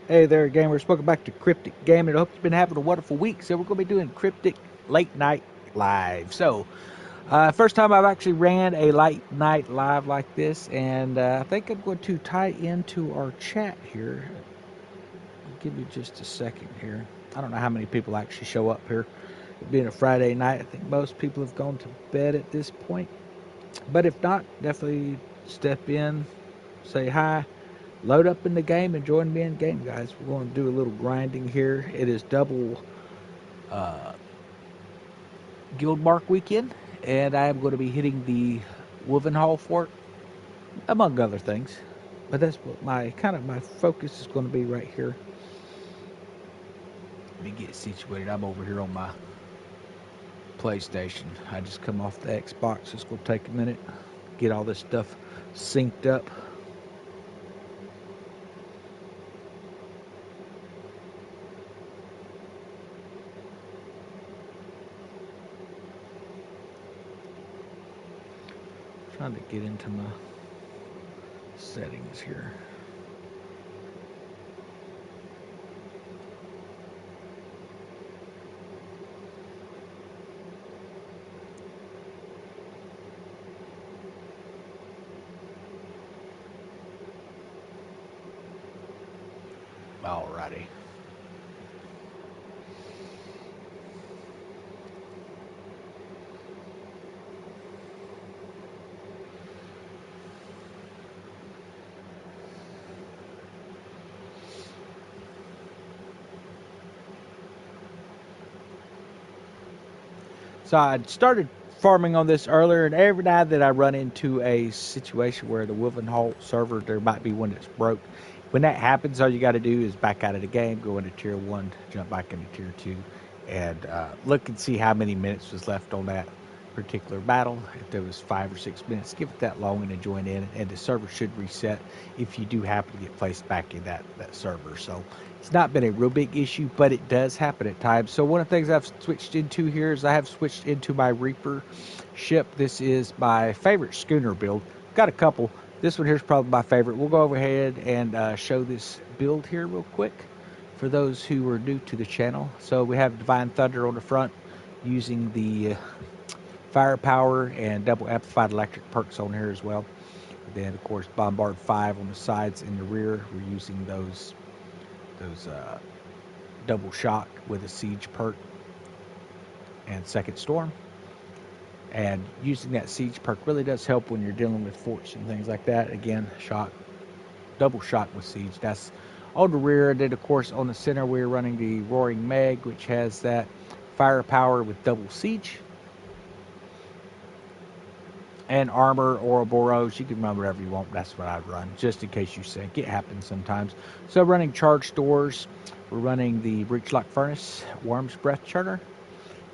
Hey there, gamers. Welcome back to Cryptic Gaming. I hope you've been having a wonderful week. So we're going to be doing Cryptic Late Night Live. So, first time I've actually ran a late night live like this, and I think I'm going to tie into our chat here. Give me just a second here. I don't know how many people actually show up here. It being a Friday night, I think most people have gone to bed at this point. But if not, definitely step in, say hi, load up in the game and join me in game, guys. We're going to do a little grinding here. It is double guildmark weekend, and I am going to be hitting the Wolven Hall fort, among other things. But that's what my focus is going to be right here. Let me get situated. I'm over here on my PlayStation. I just come off the Xbox. It's going to take a minute. Get all this stuff synced up. Trying to get into my settings here. Alrighty. So I started farming on this earlier, and every night that I run into a situation where the Wolven Hall server, there might be one that's broke. When that happens, all you got to do is back out of the game, go into Tier 1, jump back into Tier 2, and look and see how many minutes was left on that particular battle. If there was 5 or 6 minutes, give it that long and then join in, and the server should reset if you do happen to get placed back in that server. So it's not been a real big issue, but it does happen at times. So one of the things I've switched into here is I have switched into my Reaper ship. This is my favorite schooner build. Got a couple. This one here is probably my favorite. We'll go over ahead and show this build here real quick for those who are new to the channel. So we have Divine Thunder on the front using the firepower and double amplified electric perks on here as well. Then of course Bombard 5 on the sides and the rear. We're using those double shock with a siege perk and second storm. And using that siege perk really does help when you're dealing with forts and things like that. Again, shock, double shock with siege. That's on the rear. And then of course on the center we're running the Roaring Meg, which has that firepower with double siege. And armor, Ouroboros, you can run whatever you want. That's what I'd run, just in case you sink. It happens sometimes. So running charge doors, we're running the Breachlock Furnace, Worm's Breath Churner,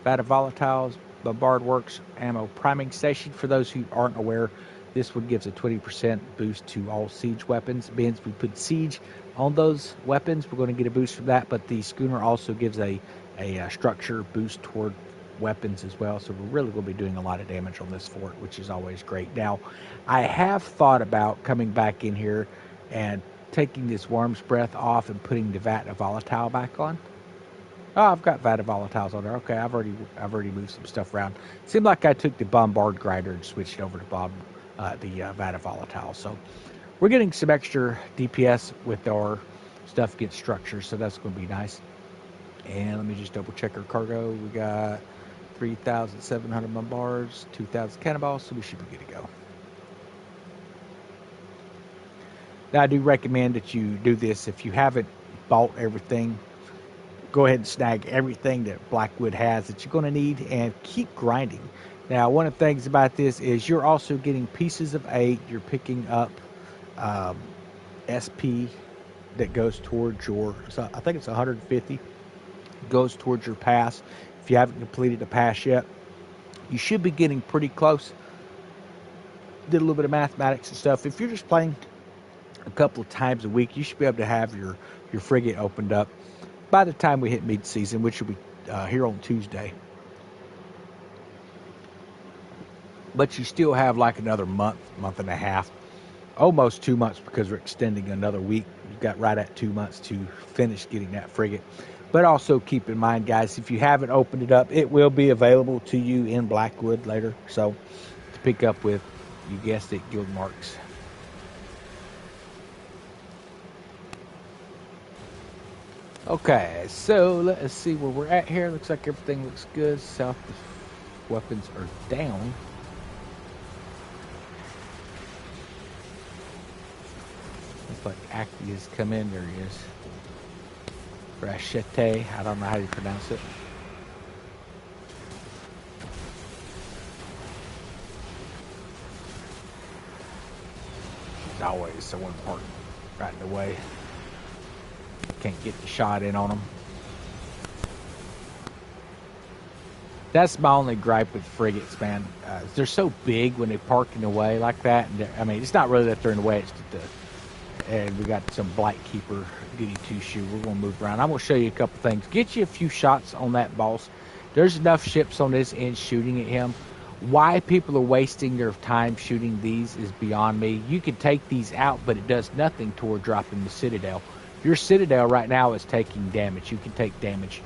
Vat of Volatiles, Bombard Works, Ammo Priming Station. For those who aren't aware, this one gives a 20% boost to all siege weapons. Means we put siege on those weapons, we're going to get a boost from that, but the schooner also gives a structure boost toward weapons as well, so we're really going to be doing a lot of damage on this fort, which is always great. Now, I have thought about coming back in here and taking this Worm's Breath off and putting the Vat of Volatile back on. Oh, I've got Vat of Volatiles on there. Okay, I've already moved some stuff around. Seemed like I took the Bombard Grinder and switched over to Vat of Volatiles. So we're getting some extra DPS with our stuff against structures, so that's going to be nice. And let me just double check our cargo. We got 3,700 bombards, 2,000 cannonballs, so we should be good to go. Now, I do recommend that you do this if you haven't bought everything. Go ahead and snag everything that Blackwood has that you're going to need and keep grinding. Now, one of the things about this is you're also getting pieces of 8. You're picking up SP that goes towards your, so I think it's 150, goes towards your pass. If you haven't completed the pass yet, you should be getting pretty close. Did a little bit of mathematics and stuff. If you're just playing a couple of times a week, you should be able to have your frigate opened up by the time we hit mid-season, which will be here on Tuesday. But you still have like another month and a half, almost 2 months, because we're extending another week. we've got right at 2 months to finish getting that frigate. But also keep in mind, guys, if you haven't opened it up, it will be available to you in Blackwood later. So to pick up with, you guessed it, guild marks. Okay, so let's see where we're at here. Looks like everything looks good. South weapons are down. Looks like Acti has come in. There he is. Brachete. I don't know how you pronounce it. He's always so important. Right in the way. Can't get the shot in on them. That's my only gripe with frigates, man. They're so big when they park in the way like that. And I mean, it's not really that they're in the way. It's that and we got some Blight Keeper goody two-shoe. We're going to move around. I'm going to show you a couple things. Get you a few shots on that boss. There's enough ships on this end shooting at him. Why people are wasting their time shooting these is beyond me. You can take these out, but it does nothing toward dropping the Citadel. Your Citadel right now is taking damage. You can take damage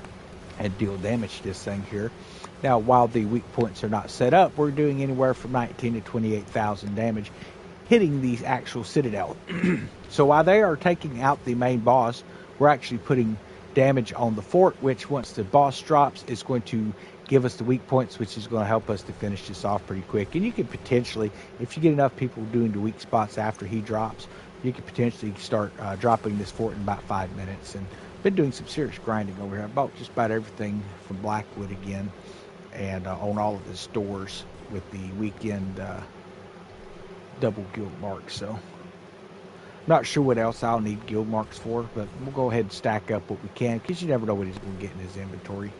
and deal damage to this thing here. Now, while the weak points are not set up, we're doing anywhere from 19 to 28,000 damage hitting the actual Citadel. So while they are taking out the main boss, we're actually putting damage on the fort, which once the boss drops is going to give us the weak points, which is going to help us to finish this off pretty quick. And you could potentially, if you get enough people doing the weak spots after he drops, you could potentially start dropping this fort in about 5 minutes. And been doing some serious grinding over here. I bought just about everything from Blackwood again, and on all of the stores with the weekend double guild marks. So not sure what else I'll need guild marks for, but we'll go ahead and stack up what we can, because you never know what he's going to get in his inventory.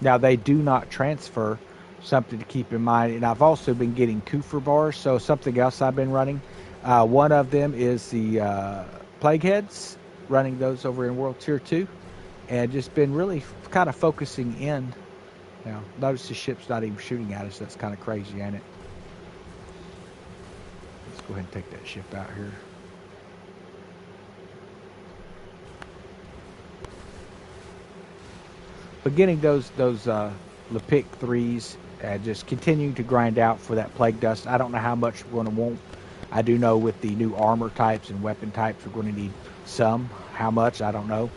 Now, they do not transfer, something to keep in mind. And I've also been getting Kufr bars, so something else I've been running. One of them is the Plague Heads, running those over in World Tier 2, and just been really kind of focusing in. Now, notice the ship's not even shooting at us. That's kind of crazy, ain't it? Let's go ahead and take that ship out here. But getting those Lepic 3s, just continuing to grind out for that Plague Dust. I don't know how much we're going to want. I do know with the new armor types and weapon types, we're going to need some. How much, I don't know.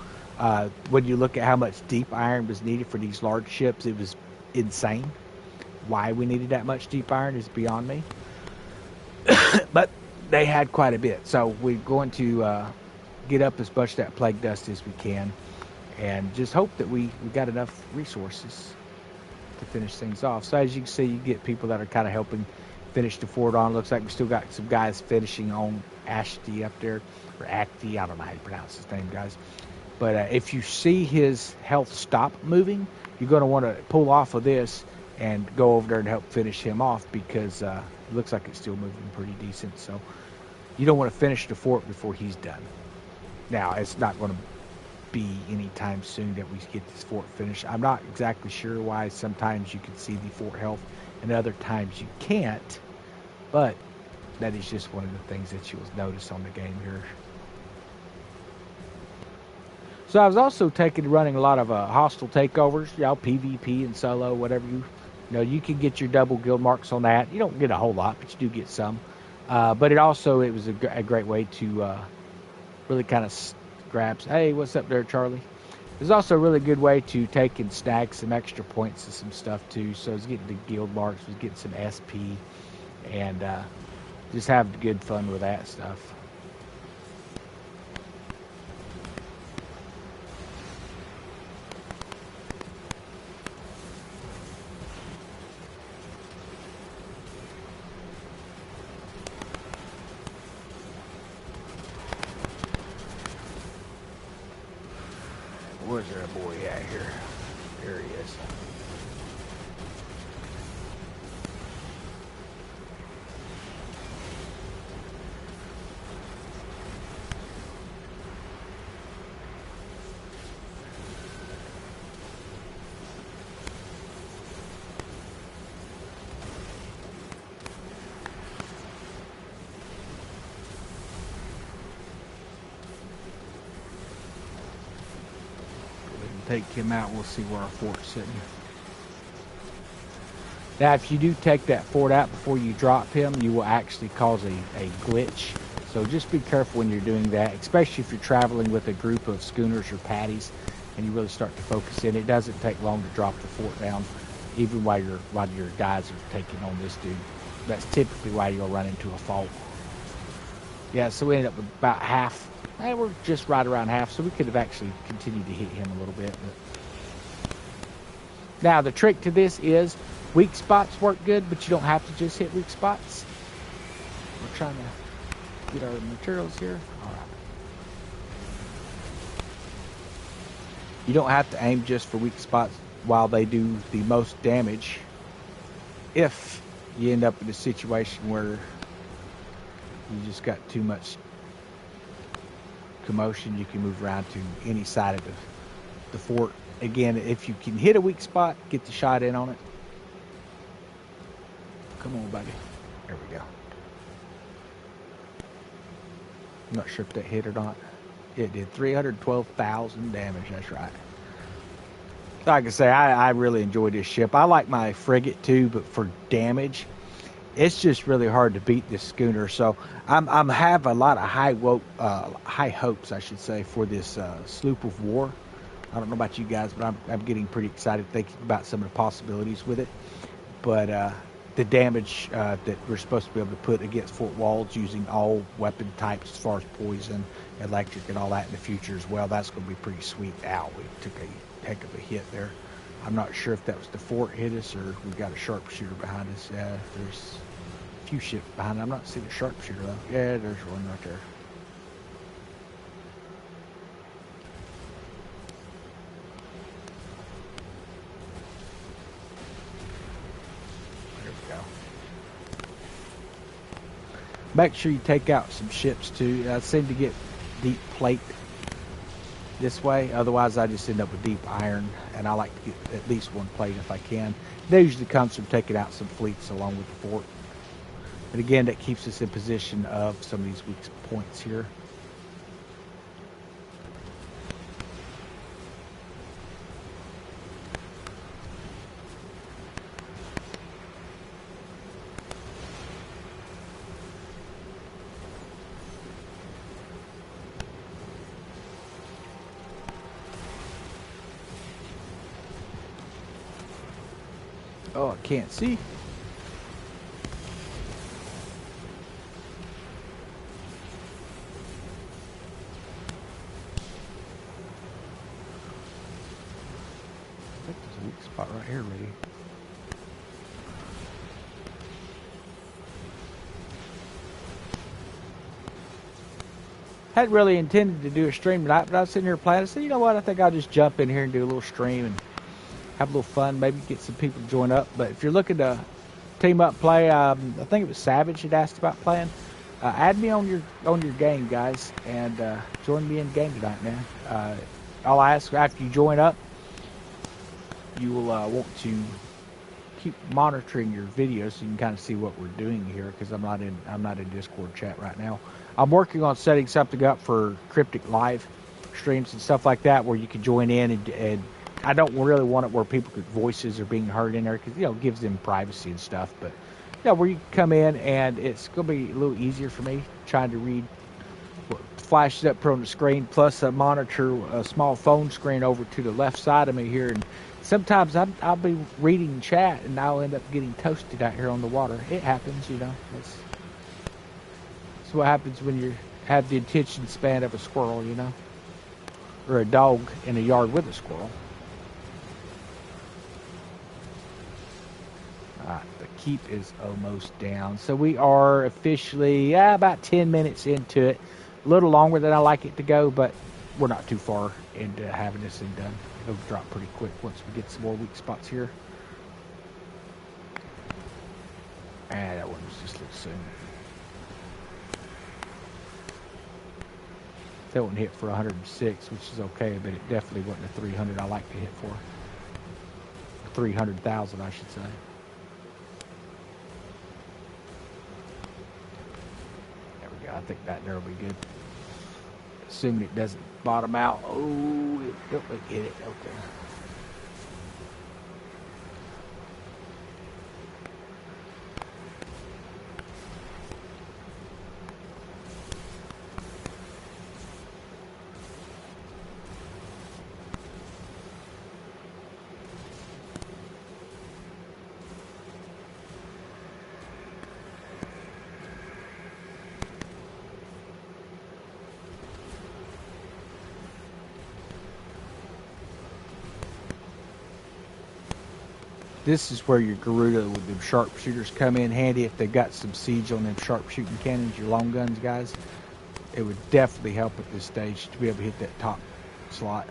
When you look at how much deep iron was needed for these large ships, it was insane. Why we needed that much deep iron is beyond me. But they had quite a bit. So we're going to get up as much of that Plague Dust as we can, and just hope that we got enough resources to finish things off. So as you can see, you get people that are kind of helping finish the fort on. Looks like we still got some guys finishing on Ashti up there, or Acti, I don't know how you pronounce his name, guys. But if you see his health stop moving, you're going to want to pull off of this and go over there and help finish him off, because it looks like it's still moving pretty decent. So you don't want to finish the fort before he's done. Now, it's not going to be anytime soon that we get this fort finished. I'm not exactly sure why sometimes you can see the fort health and other times you can't, but that is just one of the things that you'll notice on the game here. So I was also running a lot of hostile takeovers, PvP and solo, whatever you can get your double guild marks on that. You don't get a whole lot, but you do get some. But it was a great way to really kind of grab. Hey, what's up there, Charlie? It's also a really good way to take and snag some extra points and some stuff too. So it's getting the guild marks, it's getting some SP, and just have good fun with that stuff. Where's our boy at here? There he is. take him out. We'll see where our fort's sitting. Now, if you do take that fort out before you drop him, you will actually cause a glitch. So just be careful when you're doing that, especially if you're traveling with a group of schooners or patties and you really start to focus in. It doesn't take long to drop the fort down, even while your guys are taking on this dude. That's typically why you'll run into a fault. Yeah, so we ended up with about half. We're just right around half, so we could have actually continued to hit him a little bit. But now, the trick to this is weak spots work good, but you don't have to just hit weak spots. We're trying to get our materials here. All right. You don't have to aim just for weak spots while they do the most damage. If you end up in a situation where you just got too much commotion, you can move around to any side of the fort. Again, if you can hit a weak spot, get the shot in on it. Come on, buddy. There we go. I'm not sure if that hit or not. It did 312,000 damage. That's right. Like I say, I really enjoy this ship. I like my frigate too, but for damage, it's just really hard to beat this schooner. So I'm have a lot of high hopes, I should say, for this sloop of war. I don't know about you guys, but I'm getting pretty excited thinking about some of the possibilities with it. But the damage that we're supposed to be able to put against fort walls using all weapon types as far as poison, electric, and all that in the future as well, that's going to be pretty sweet. Ow, we took a heck of a hit there. I'm not sure if that was the fort hit us or we got a sharpshooter behind us. There's a few ships behind. I'm not seeing a sharpshooter though. Yeah, there's one right there. There we go. Make sure you take out some ships too. I seem to get deep plate this way, otherwise I just end up with deep iron, and I like to get at least one plate if I can. That usually comes from taking out some fleets along with the fort. But again, that keeps us in position of some of these weak points here. Oh, I can't see. I think there's a weak spot right here, maybe. Hadn't really intended to do a stream tonight, but I was sitting here playing. I said, you know what? I think I'll just jump in here and do a little stream and have a little fun, maybe get some people to join up. But if you're looking to team up, play, I think it was Savage that asked about playing. Add me on your game, guys, and join me in game tonight, man. I'll ask after you join up, you will want to keep monitoring your videos so you can kind of see what we're doing here, because I'm not in Discord chat right now. I'm working on setting something up for Cryptic live streams and stuff like that, where you can join in and I don't really want it where people's voices are being heard in there, because it gives them privacy and stuff. But where you come in and it's going to be a little easier for me trying to read what flashes up on the screen, plus a monitor, a small phone screen over to the left side of me here. And sometimes I'll be reading chat and I'll end up getting toasted out here on the water. It happens, That's what happens when you have the attention span of a squirrel, or a dog in a yard with a squirrel. The keep is almost down. So we are officially about 10 minutes into it. A little longer than I like it to go, but we're not too far into having this thing done. It'll drop pretty quick once we get some more weak spots here. And that one was just a little soon. That one hit for 106, which is okay, but it definitely wasn't the 300 I like to hit for. 300,000, I should say. I think that there will be good. Assuming it doesn't bottom out. Oh, it Don't hit it. Okay. This is where your Garuda with them sharpshooters come in handy if they've got some siege on them sharpshooting cannons, your long guns, guys. It would definitely help at this stage to be able to hit that top slot.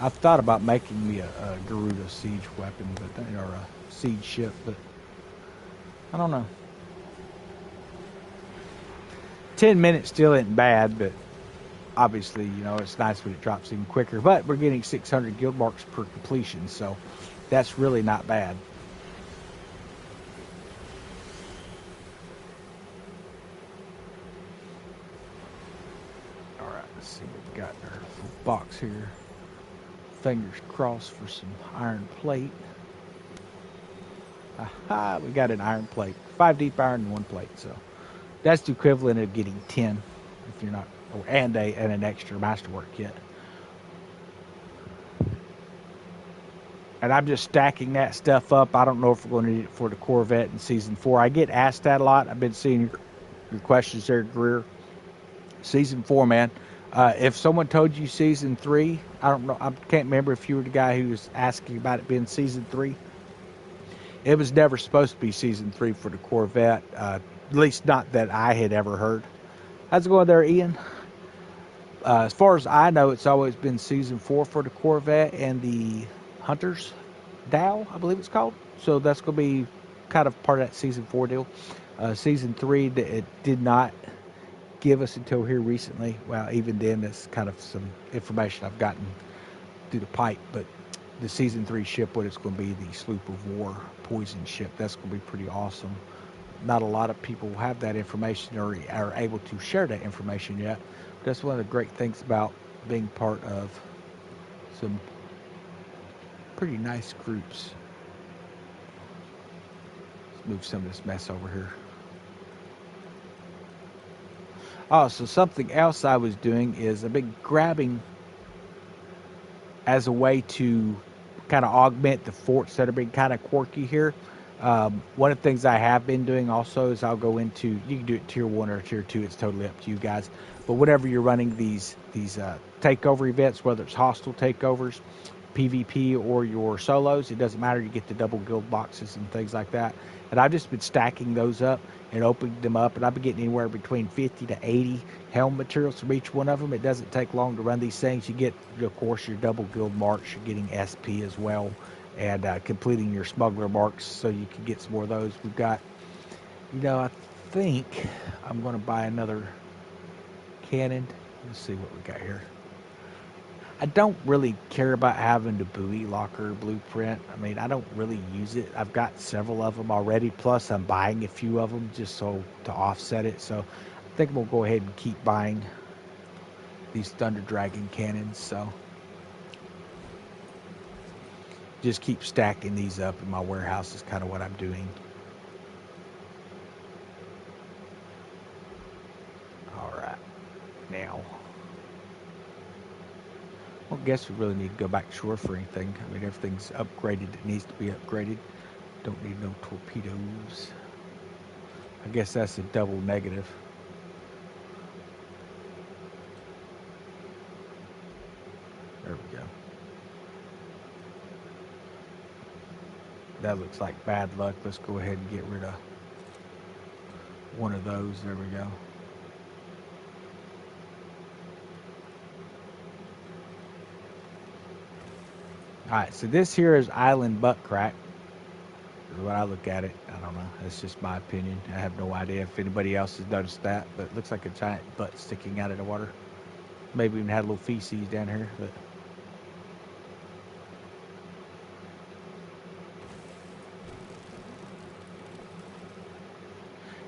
I've thought about making me a Garuda siege weapon, or a siege ship, but I don't know. 10 minutes still isn't bad, but obviously, you know, it's nice when it drops even quicker. But we're getting 600 guild marks per completion, so that's really not bad. All right, let's see what we got in our box here. Fingers crossed for some iron plate. Aha, we got an iron plate. 5 deep iron and 1 plate, so that's the equivalent of getting 10 if you're not, and an extra masterwork kit. And I'm just stacking that stuff up. I don't know if we're going to need it for the Corvette in Season 4. I get asked that a lot. I've been seeing your questions there, Greer. Season 4, man. If someone told you Season 3, I don't know. I can't remember if you were the guy who was asking about it being Season 3. It was never supposed to be Season 3 for the Corvette. At least not that I had ever heard. How's it going there, Ian? As far as I know, it's always been Season 4 for the Corvette and the Hunter's Dow, I believe it's called. So that's going to be kind of part of that Season 4 deal. Season 3, it did not give us until here recently. Well, even then, that's kind of some information I've gotten through the pipe. But the Season 3 ship, what it's going to be, the Sloop of War poison ship, that's going to be pretty awesome. Not a lot of people have that information or are able to share that information yet. That's one of the great things about being part of some pretty nice groups. Let's move some of this mess over here. Oh, so something else I was doing is I've been grabbing as a way to kind of augment the forts that are being kind of quirky here. One of the things I have been doing also is I'll go into, you can do it tier 1 or tier 2, it's totally up to you guys. But whenever you're running these takeover events, whether it's hostile takeovers, PvP, or your solos, it doesn't matter, you get the double guild boxes and things like that. And I've just been stacking those up and opening them up, and I've been getting anywhere between 50 to 80 helm materials from each one of them. It doesn't take long to run these things. You get, of course, your double guild marks, you're getting SP as well, and completing your smuggler marks so you can get some more of those. We've got, you know, I think I'm going to buy another cannon. Let's see what we got here. I don't really care about having the buoy locker blueprint. I mean, I don't really use it. I've got several of them already, plus I'm buying a few of them just so to offset it. So I think we'll go ahead and keep buying these Thunder Dragon cannons. So just keep stacking these up in my warehouse is kind of what I'm doing. All right, now I don't guess we really need to go back to shore for anything. I mean, everything's upgraded. It needs to be upgraded. Don't need no torpedoes. I guess that's a double negative. There we go. That looks like bad luck. Let's go ahead and get rid of one of those. There we go. Alright, so this here is Island Butt Crack. When I look at it, I don't know. That's just my opinion. I have no idea if anybody else has noticed that, but it looks like a giant butt sticking out of the water. Maybe even had a little feces down here, but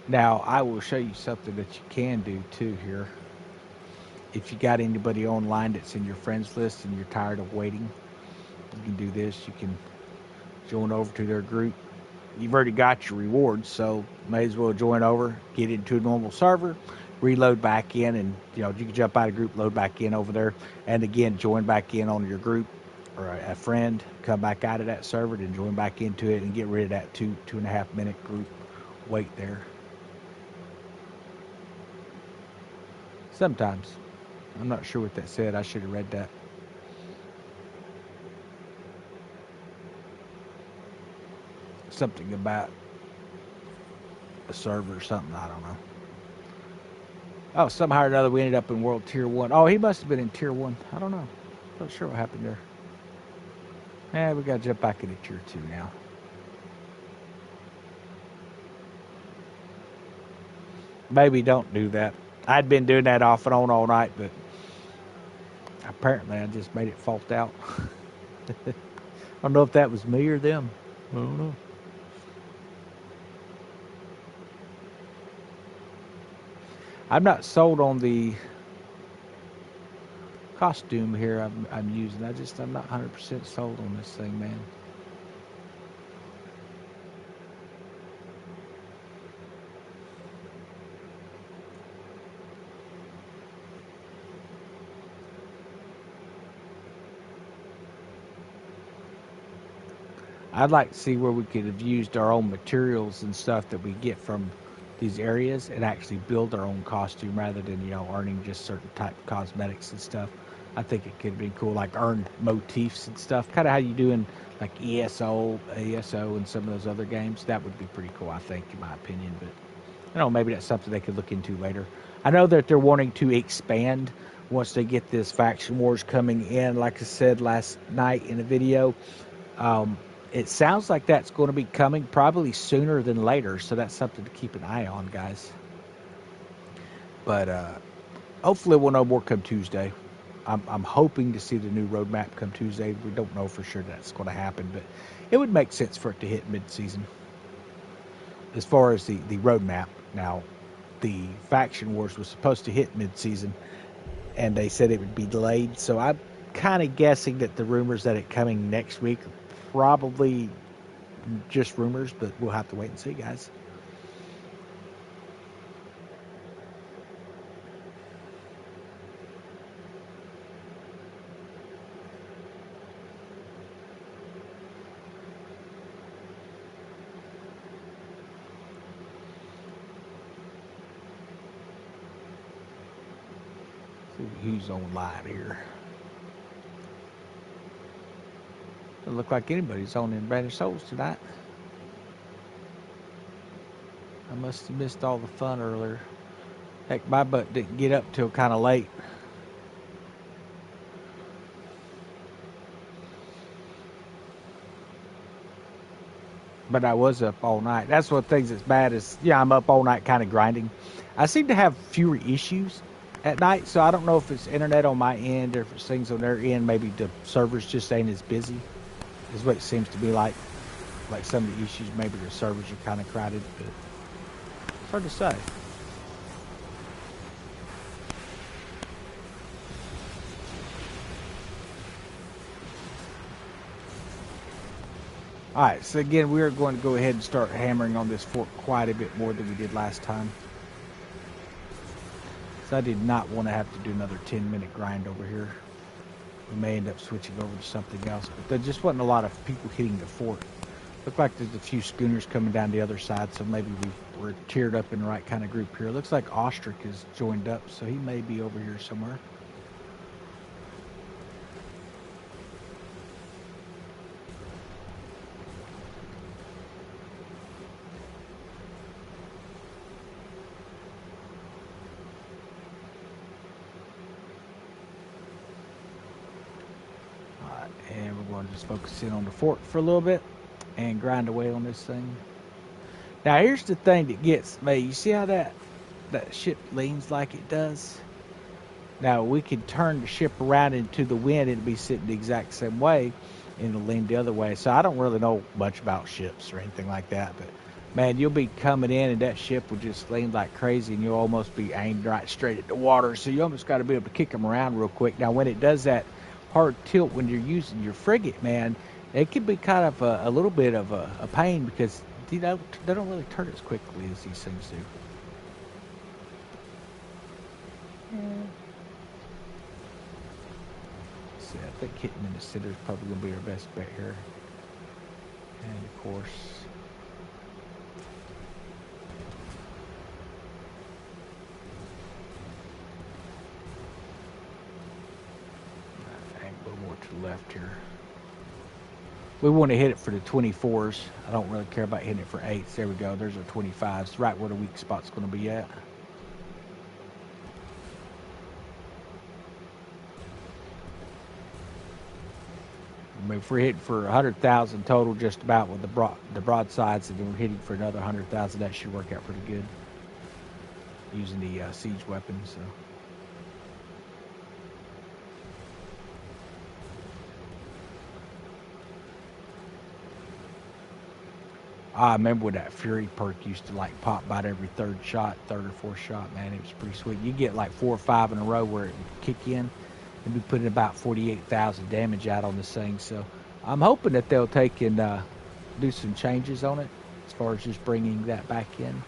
Now, I will show you something that you can do too here. If you got anybody online that's in your friends list and you're tired of waiting, you can do this. You can join over to their group. You've already got your rewards, so may as well join over, get into a normal server, reload back in, and you can jump out of group, load back in over there, and again join back in on your group or a friend, come back out of that server, then join back into it and get rid of that 2.5 minute group wait there. Sometimes. I'm not sure what that said. I should have read that. Something about a server or something. I don't know. Oh, somehow or another we ended up in World Tier 1. Oh, he must have been in Tier 1. I don't know. Not sure what happened there. We got to jump back into Tier 2 now. Maybe don't do that. I'd been doing that off and on all night, but apparently I just made it fault out. I don't know if that was me or them. I don't know. I'm not sold on the costume here I'm using. I'm not 100% sold on this thing, man. I'd like to see where we could have used our own materials and stuff that we get from these areas and actually build our own costume rather than, earning just certain type of cosmetics and stuff. I think it could have been cool, like earn motifs and stuff. Kind of how you do in like ESO, ASO, and some of those other games. That would be pretty cool, I think, in my opinion. But, maybe that's something they could look into later. I know that they're wanting to expand once they get this Faction Wars coming in. Like I said last night in the video, it sounds like that's going to be coming probably sooner than later, so that's something to keep an eye on, guys. But hopefully we'll know more come Tuesday. I'm hoping to see the new roadmap come Tuesday. We don't know for sure that's going to happen, but it would make sense for it to hit mid-season. As far as the roadmap, now, the Faction Wars was supposed to hit mid-season, and they said it would be delayed, so I'm kind of guessing that the rumors that it coming next week are probably just rumors, but we'll have to wait and see, guys. See who's online here. Doesn't look like anybody's on in Branded Souls tonight. I must have missed all the fun earlier. Heck, my butt didn't get up till kind of late. But I was up all night. That's what things that's bad is, I'm up all night kind of grinding. I seem to have fewer issues at night, so I don't know if it's internet on my end or if it's things on their end. Maybe the servers just ain't as busy, is what it seems to be like. Like some of the issues, maybe the servers are kind of crowded, but it's hard to say. Alright, so again, we are going to go ahead and start hammering on this fort quite a bit more than we did last time. So I did not want to have to do another 10-minute grind over here. We may end up switching over to something else, but there just wasn't a lot of people hitting the fort. Looked like there's a few schooners coming down the other side, so maybe we're tiered up in the right kind of group here. Looks like Ostrich is joined up, so he may be over here somewhere. And we're going to just focus in on the fort for a little bit and grind away on this thing. Now here's the thing that gets me. You see how that ship leans like it does? Now we could turn the ship around into the wind and it'd be sitting the exact same way and it'll lean the other way. So I don't really know much about ships or anything like that, but Man, you'll be coming in and that ship will just lean like crazy and you'll almost be aimed right straight at the water. So you almost got to be able to kick them around real quick. Now, when it does that hard tilt when you're using your frigate, man, it can be kind of a little bit of a pain because they don't really turn as quickly as these things do. See, I think hitting in the center is probably going to be our best bet here. And of course, a little more to the left here. We want to hit it for the 24s. I don't really care about hitting it for 8s. There we go. There's our 25s, right where the weak spot's going to be at. I mean, if we're hitting for 100,000 total, just about with the broadsides, and then we're hitting for another 100,000, that should work out pretty good using the siege weapon. So. I remember when that Fury perk used to like pop about every third or fourth shot, man. It was pretty sweet. You get like 4 or 5 in a row where it would kick in and be putting about 48,000 damage out on this thing. So I'm hoping that they'll take and do some changes on it as far as just bringing that back in.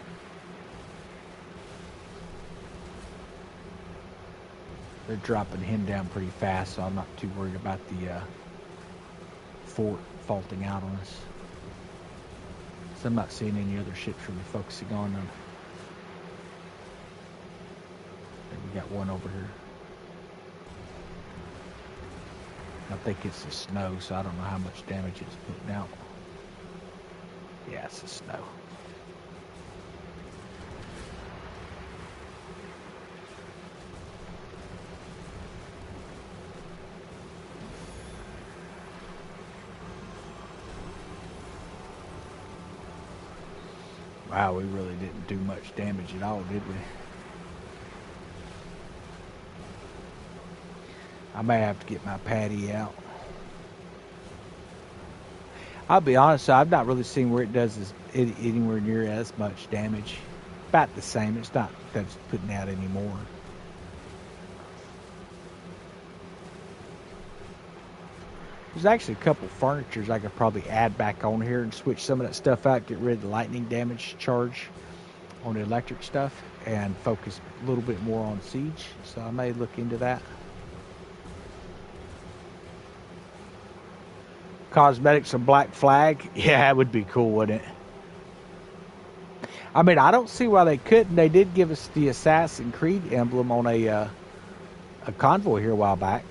They're dropping him down pretty fast, so I'm not too worried about the fort faulting out on us. So I'm not seeing any other ships really focusing on them. And we got one over here. I think it's the snow, so I don't know how much damage it's putting out. Yeah, it's the snow. Wow, we really didn't do much damage at all, did we? I may have to get my patty out. I'll be honest, I've not really seen where it does anywhere near as much damage. About the same. It's not that it's putting out anymore. There's actually a couple furnitures I could probably add back on here and switch some of that stuff out, get rid of the lightning damage charge on the electric stuff, and focus a little bit more on siege. So I may look into that. Cosmetics a black flag? Yeah, that would be cool, wouldn't it? I mean, I don't see why they couldn't. They did give us the Assassin's Creed emblem on a convoy here a while back.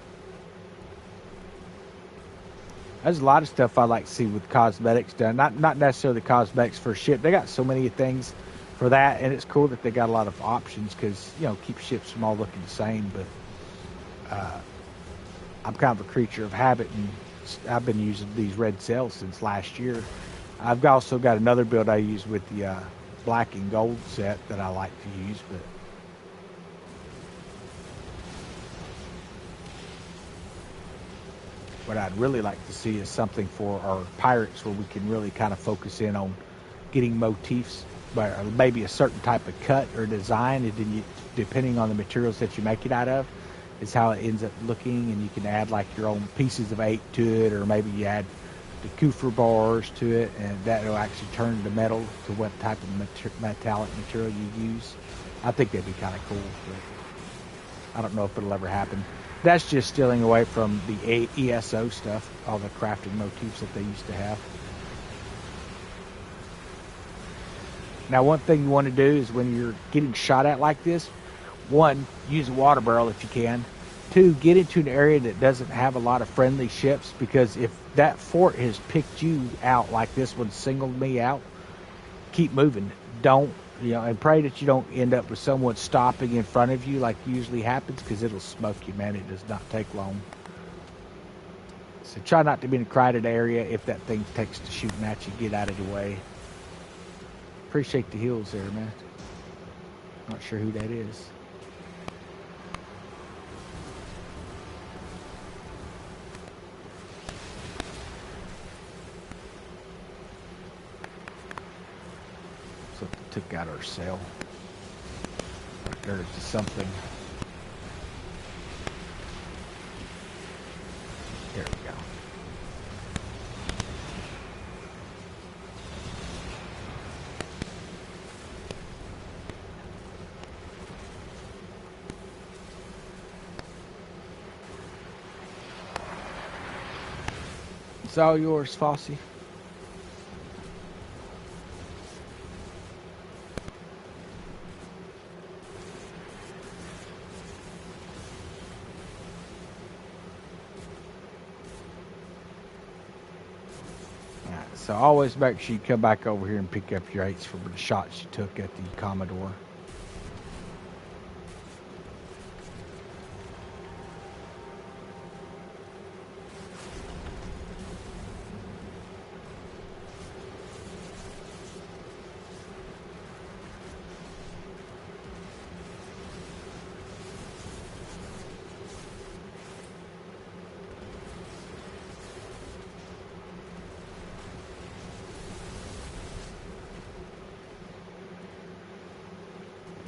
There's a lot of stuff I like to see with cosmetics done. Not necessarily cosmetics for a ship. They got so many things for that, and it's cool that they got a lot of options because, you know, keep ships from all looking the same. But I'm kind of a creature of habit, and I've been using these red sails since last year. I've also got another build I use with the black and gold set that I like to use, but what I'd really like to see is something for our pirates where we can really kind of focus in on getting motifs, or maybe a certain type of cut or design, and then depending on the materials that you make it out of, is how it ends up looking, and you can add like your own pieces of 8 to it, or maybe you add the Kufra bars to it, and that will actually turn the metal to what type of metallic material you use. I think that'd be kind of cool, but I don't know if it'll ever happen. That's just stealing away from the ESO stuff, all the crafting motifs that they used to have. Now, one thing you want to do is when you're getting shot at like this, 1, use a water barrel if you can. 2, get into an area that doesn't have a lot of friendly ships, because if that fort has picked you out like this one singled me out, keep moving. Don't, and pray that you don't end up with someone stopping in front of you like usually happens, because it'll smoke you, man. It does not take long. So try not to be in a crowded area. If that thing takes to shooting at you, get out of the way. Appreciate the heals there, man. Not sure who that is. Something took out our sail. There's something. There we go. It's all yours, Fossey. So always make sure you come back over here and pick up your 8s from the shots you took at the Commodore.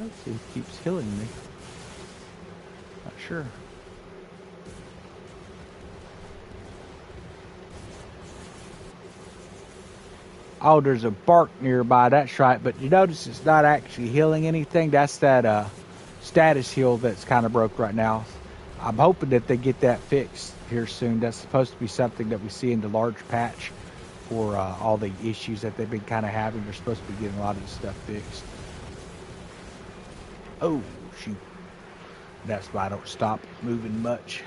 Let's see, it keeps healing me. Not sure. Oh, there's a bark nearby, that's right. But you notice it's not actually healing anything. That's that status heal that's kind of broke right now. I'm hoping that they get that fixed here soon. That's supposed to be something that we see in the large patch for all the issues that they've been kind of having. They're supposed to be getting a lot of this stuff fixed. Oh, shoot. That's why I don't stop moving much.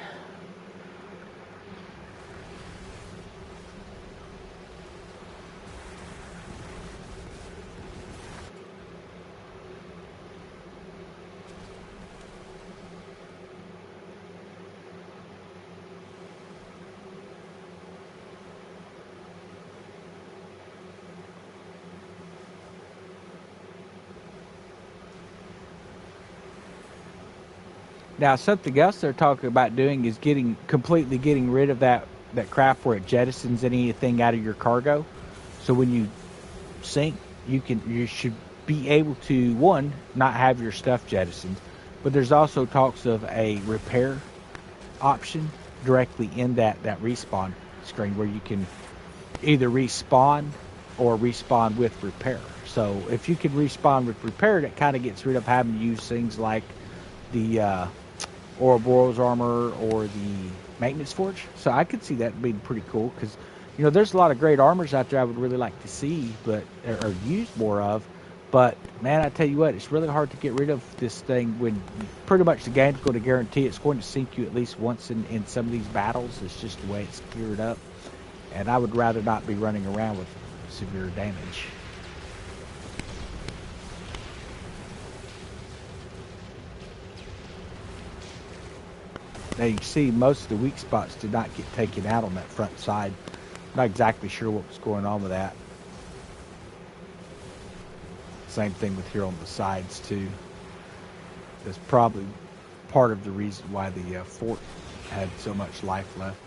Now, something else they're talking about doing is completely getting rid of that crap where it jettisons anything out of your cargo. So when you sink, you should be able to, one, not have your stuff jettisoned, but there's also talks of a repair option directly in that respawn screen where you can either respawn or respawn with repair. So if you can respawn with repair, that kind of gets rid of having to use things like the Ouroboros armor or the maintenance forge. So I could see that being pretty cool because, you know, there's a lot of great armors out there I would really like to see, but or use more of. But man, I tell you what, it's really hard to get rid of this thing when pretty much the game's going to guarantee it's going to sink you at least once in some of these battles. It's just the way it's geared up, and I would rather not be running around with severe damage. Now you can see most of the weak spots did not get taken out on that front side. Not exactly sure what was going on with that. Same thing with here on the sides too. That's probably part of the reason why the fort had so much life left.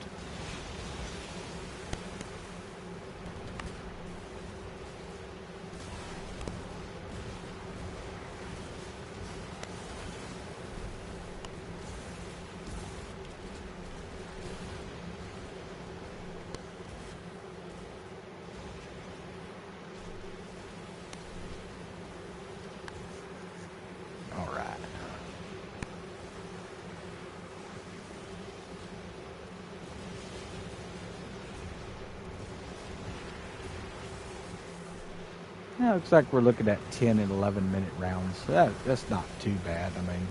Yeah, looks like we're looking at 10 and 11 minute rounds. So that's not too bad. I mean,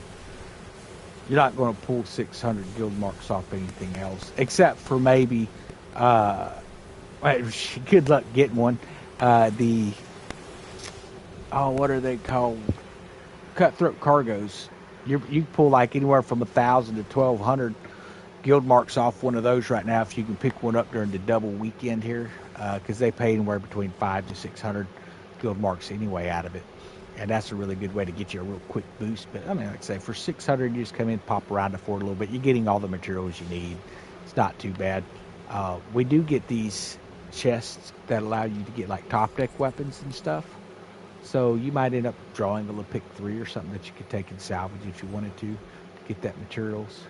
you're not going to pull 600 guild marks off anything else, except for maybe, good luck getting one. What are they called? Cutthroat cargoes. You pull like anywhere from 1,000 to 1,200 guild marks off one of those right now if you can pick one up during the double weekend here, because they pay anywhere between 500 to 600 guild marks anyway out of it, and that's a really good way to get you a real quick boost. But I mean, like I say, for 600 you just come in, pop around the fort a little bit, you're getting all the materials you need. It's not too bad. We do get these chests that allow you to get like top deck weapons and stuff, So you might end up drawing a little pick 3 or something that you could take and salvage if you wanted to get that materials.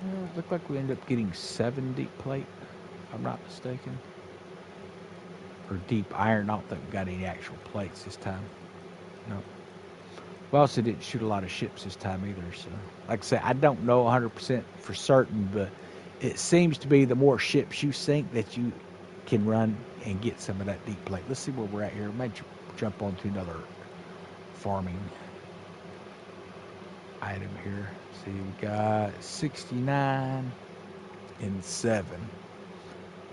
It looked like we ended up getting 7 deep plate, if I'm not mistaken. Or deep iron. I don't think we got any actual plates this time. No. We also didn't shoot a lot of ships this time either. So, like I say, I don't know 100% for certain, but it seems to be the more ships you sink that you can run and get some of that deep plate. Let's see where we're at here. Might jump onto another farming item here. See, we got 69 and 7.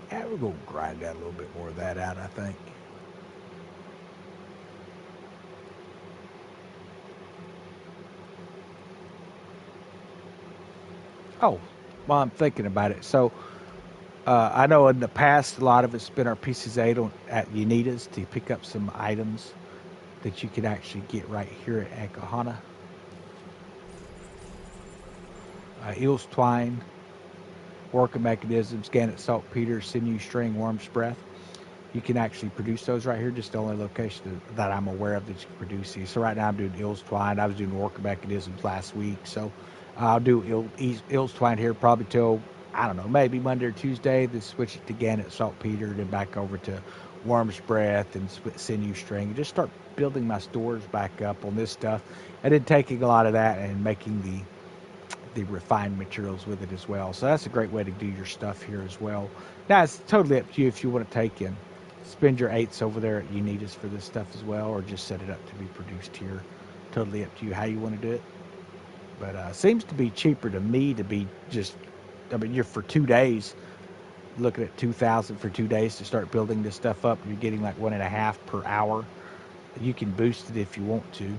Yeah, we're going to grind out a little bit more of that out, I think. Oh, well, I'm thinking about it. So, I know in the past, a lot of it's been our pieces 8 at Unitas to pick up some items that you can actually get right here at Akahana. Eel's Twine, Working Mechanisms, Gannet Saltpeter, Sinew String, Worm's Breath. You can actually produce those right here. Just the only location that I'm aware of that you can produce these. So right now I'm doing Eel's Twine. I was doing Working Mechanisms last week. So I'll do Eel's Twine here probably till, I don't know, maybe Monday or Tuesday. Then switch it to Gannet Saltpeter. Then back over to Worm's Breath and Sinew String. Just start building my stores back up on this stuff. And then taking a lot of that and making the refined materials with it as well. So that's a great way to do your stuff here as well. Now it's totally up to you if you want to take and spend your 8s over there at Unitas for this stuff as well, or just set it up to be produced here. Totally up to you how you want to do it. But seems to be cheaper to me to be just, I mean, you're for 2 days looking at 2,000 for 2 days to start building this stuff up. You're getting like 1.5 per hour. You can boost it if you want to.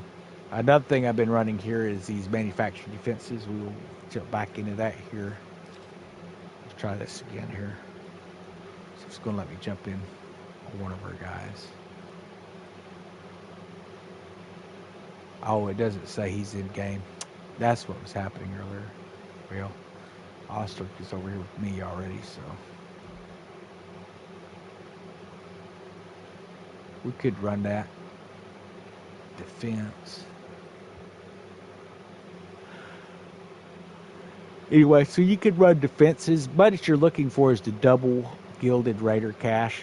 Another thing I've been running here is these manufactured defenses. We will jump back into that here. Let's try this again here. So it's going to let me jump in on one of our guys. Oh, it doesn't say he's in game. That's what was happening earlier. Well, Ostrich is over here with me already, so we could run that defense. Anyway, so you could run defenses, but what you're looking for is the double gilded Raider cache.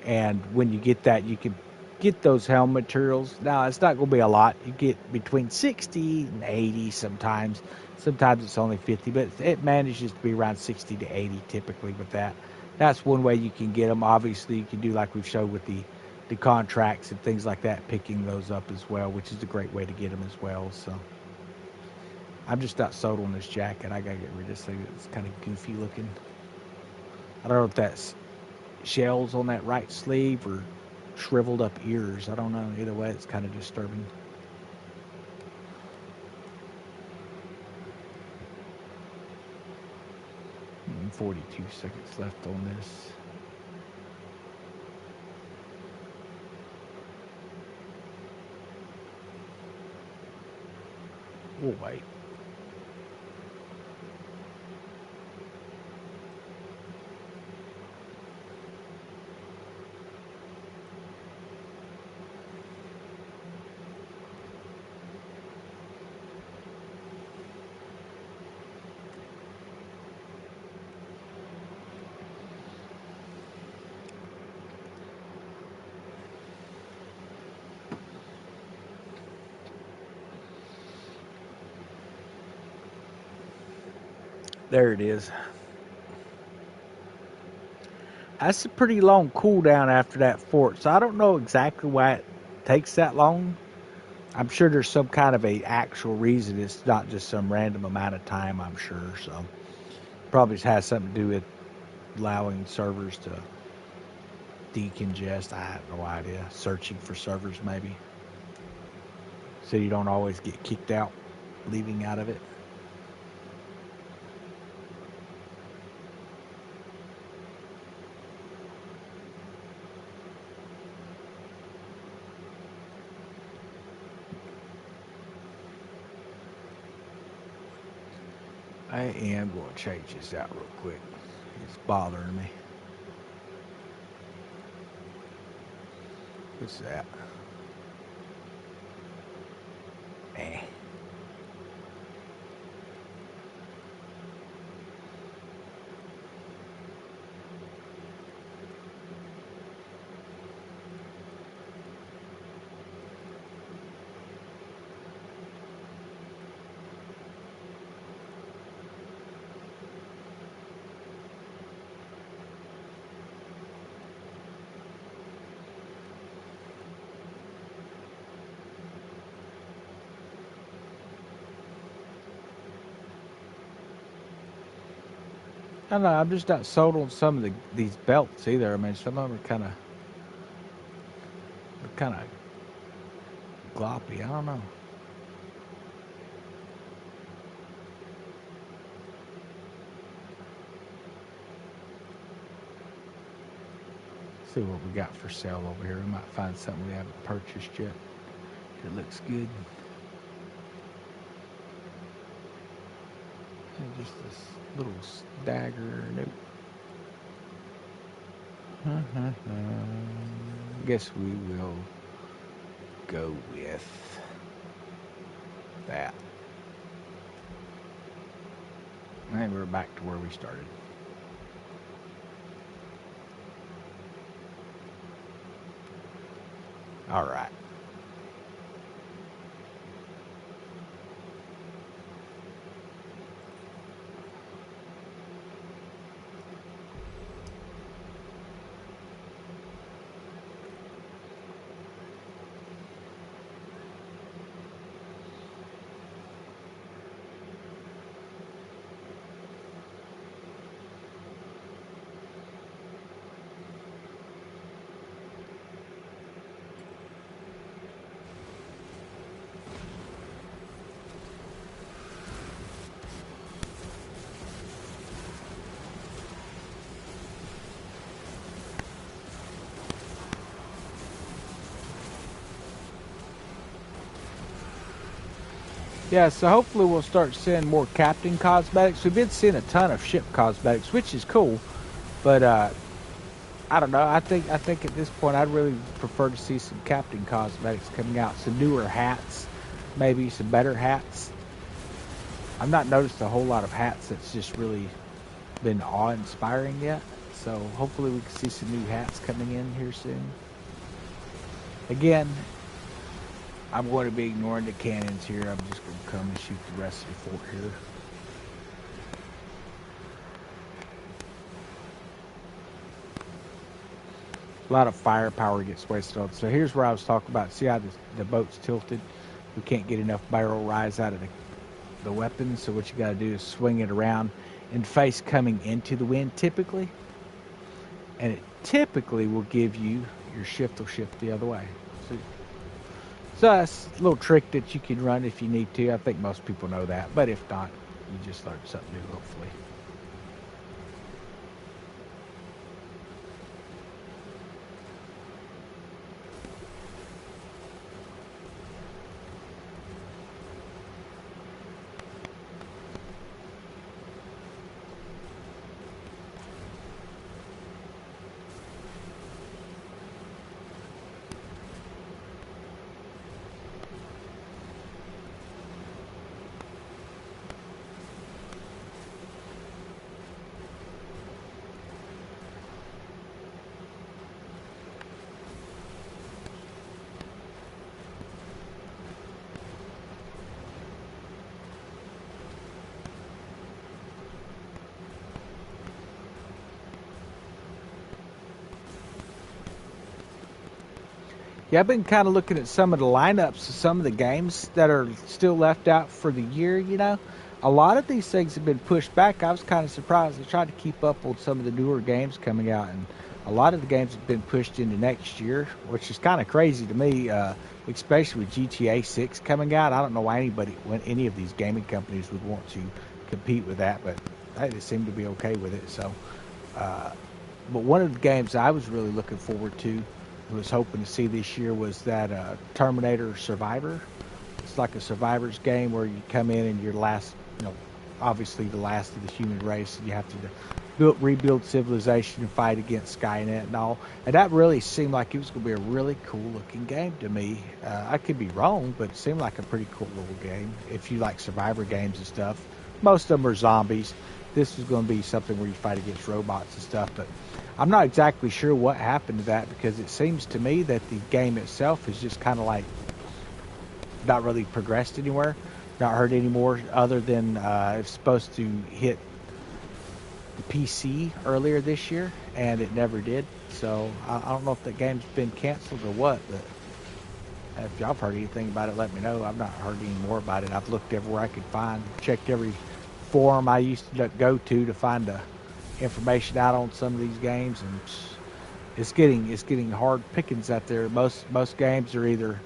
And when you get that, you can get those helm materials. Now, it's not going to be a lot. You get between 60 and 80 sometimes. Sometimes it's only 50, but it manages to be around 60 to 80 typically with that. That's one way you can get them. Obviously, you can do like we've showed with the contracts and things like that, picking those up as well, which is a great way to get them as well. So I'm just not sold on this jacket. I got to get rid of this thing. It's kind of goofy looking. I don't know if that's shells on that right sleeve or shriveled up ears. I don't know. Either way, it's kind of disturbing. And 42 seconds left on this. We'll wait. There it is. That's a pretty long cooldown after that fort, so I don't know exactly why it takes that long. I'm sure there's some kind of a actual reason. It's not just some random amount of time, I'm sure. So probably has something to do with allowing servers to decongest. I have no idea. Searching for servers maybe, so you don't always get kicked out. leaving out of it. I am going to change this out real quick. It's bothering me. What's that? Eh. I don't know. I'm just not sold on some of these belts either. I mean, some of them are kind of gloppy. I don't know. Let's see what we got for sale over here. We might find something we haven't purchased yet. It looks good. And just this little dagger. Nope. Guess we will go with that. And we're back to where we started. All right. Yeah, so hopefully we'll start seeing more captain cosmetics. We've been seeing a ton of ship cosmetics, which is cool, but I don't know. I think at this point I'd really prefer to see some captain cosmetics coming out, some newer hats, maybe some better hats. I've not noticed a whole lot of hats that's just really been awe-inspiring yet. So hopefully we can see some new hats coming in here soon. Again, I'm going to be ignoring the cannons here. I'm just going to come and shoot the rest of the fort here. A lot of firepower gets wasted on. So here's where I was talking about. See how the boat's tilted? We can't get enough barrel rise out of the weapon. So what you got to do is swing it around and face coming into the wind typically. And it typically will give you, your shift will shift the other way. So that's a little trick that you can run if you need to. I think most people know that. But if not, you just learn something new, hopefully. Yeah, I've been kind of looking at some of the lineups of some of the games that are still left out for the year, you know. A lot of these things have been pushed back. I was kind of surprised. I tried to keep up with some of the newer games coming out, and a lot of the games have been pushed into next year, which is kind of crazy to me, especially with GTA 6 coming out. I don't know why any of these gaming companies would want to compete with that, but they seem to be okay with it. So, but one of the games I was really looking forward to, was hoping to see this year, was that Terminator Survivor. It's like a survivor's game where you come in and you're the last, obviously the last of the human race, and you have to rebuild civilization and fight against Skynet and all. And that really seemed like it was going to be a really cool looking game to me. I could be wrong, but it seemed like a pretty cool little game. If you like survivor games and stuff, most of them are zombies. This was going to be something where you fight against robots and stuff, but I'm not exactly sure what happened to that, because it seems to me that the game itself is just kind of like not really progressed anywhere, not heard anymore, other than it's supposed to hit the PC earlier this year, and it never did. So I don't know if that game's been canceled or what, but if y'all have heard anything about it, let me know. I've not heard any more about it. I've looked everywhere I could find, checked every forum I used to go to find the information out on some of these games, and it's getting hard pickings out there. Most games are either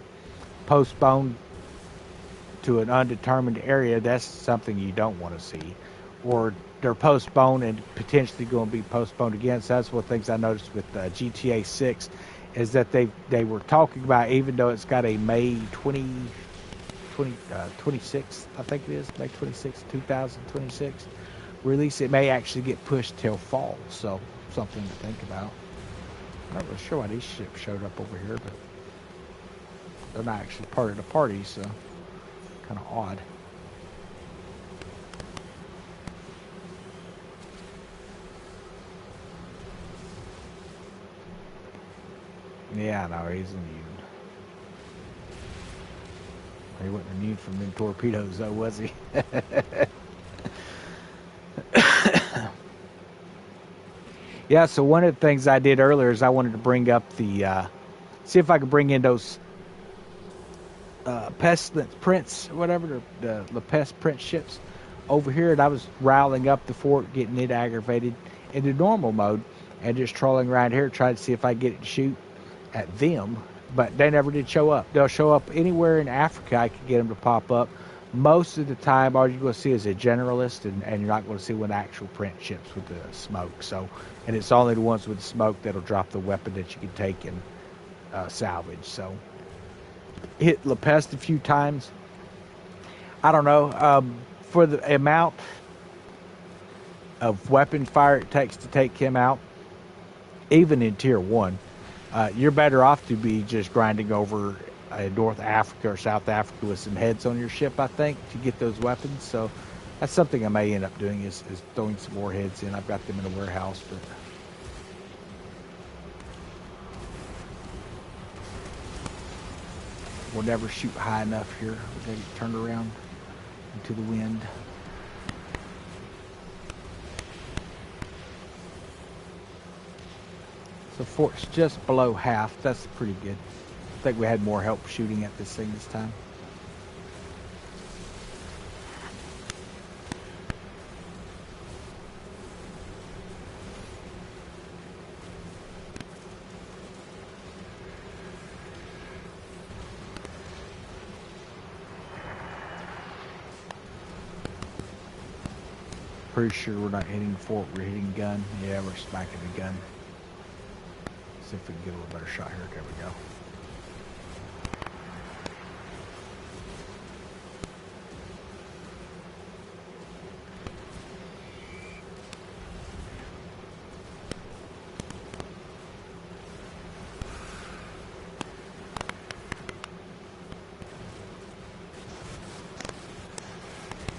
postponed to an undetermined area. That's something you don't want to see, or they're postponed and potentially going to be postponed again. So that's one of the things I noticed with GTA 6, is that they were talking about, even though it's got a May 26th, I think it is, May 26th, 2026 release, it may actually get pushed till fall. So something to think about. I'm not really sure why these ships showed up over here, but they're not actually part of the party, so kind of odd. Yeah, no, he's immune. He wasn't immune from them torpedoes, though, was he? Yeah, so one of the things I did earlier is I wanted to bring up see if I could bring in those Pestilence prints, whatever, the pest print ships over here, and I was riling up the fort, getting it aggravated into normal mode, and just trolling around here, trying to see if I get it to shoot at them, but they never did show up. They'll show up anywhere in Africa I could get them to pop up. Most of the time, all you're going to see is a generalist, and you're not going to see one actual print ships with the smoke. So, and it's only the ones with the smoke that'll drop the weapon that you can take and salvage. So, hit La Peste a few times. I don't know, for the amount of weapon fire it takes to take him out, even in tier 1, you're better off to be just grinding over North Africa or South Africa with some heads on your ship, I think, to get those weapons. So that's something I may end up doing, is throwing some more heads in. I've got them in a warehouse, but we'll never shoot high enough here. We've got to get turned around into the wind. The fort's just below half. That's pretty good. I think we had more help shooting at this thing this time. Pretty sure we're not hitting the fort, we're hitting gun. Yeah, we're smacking the gun. See if we can get a little better shot here. There we go.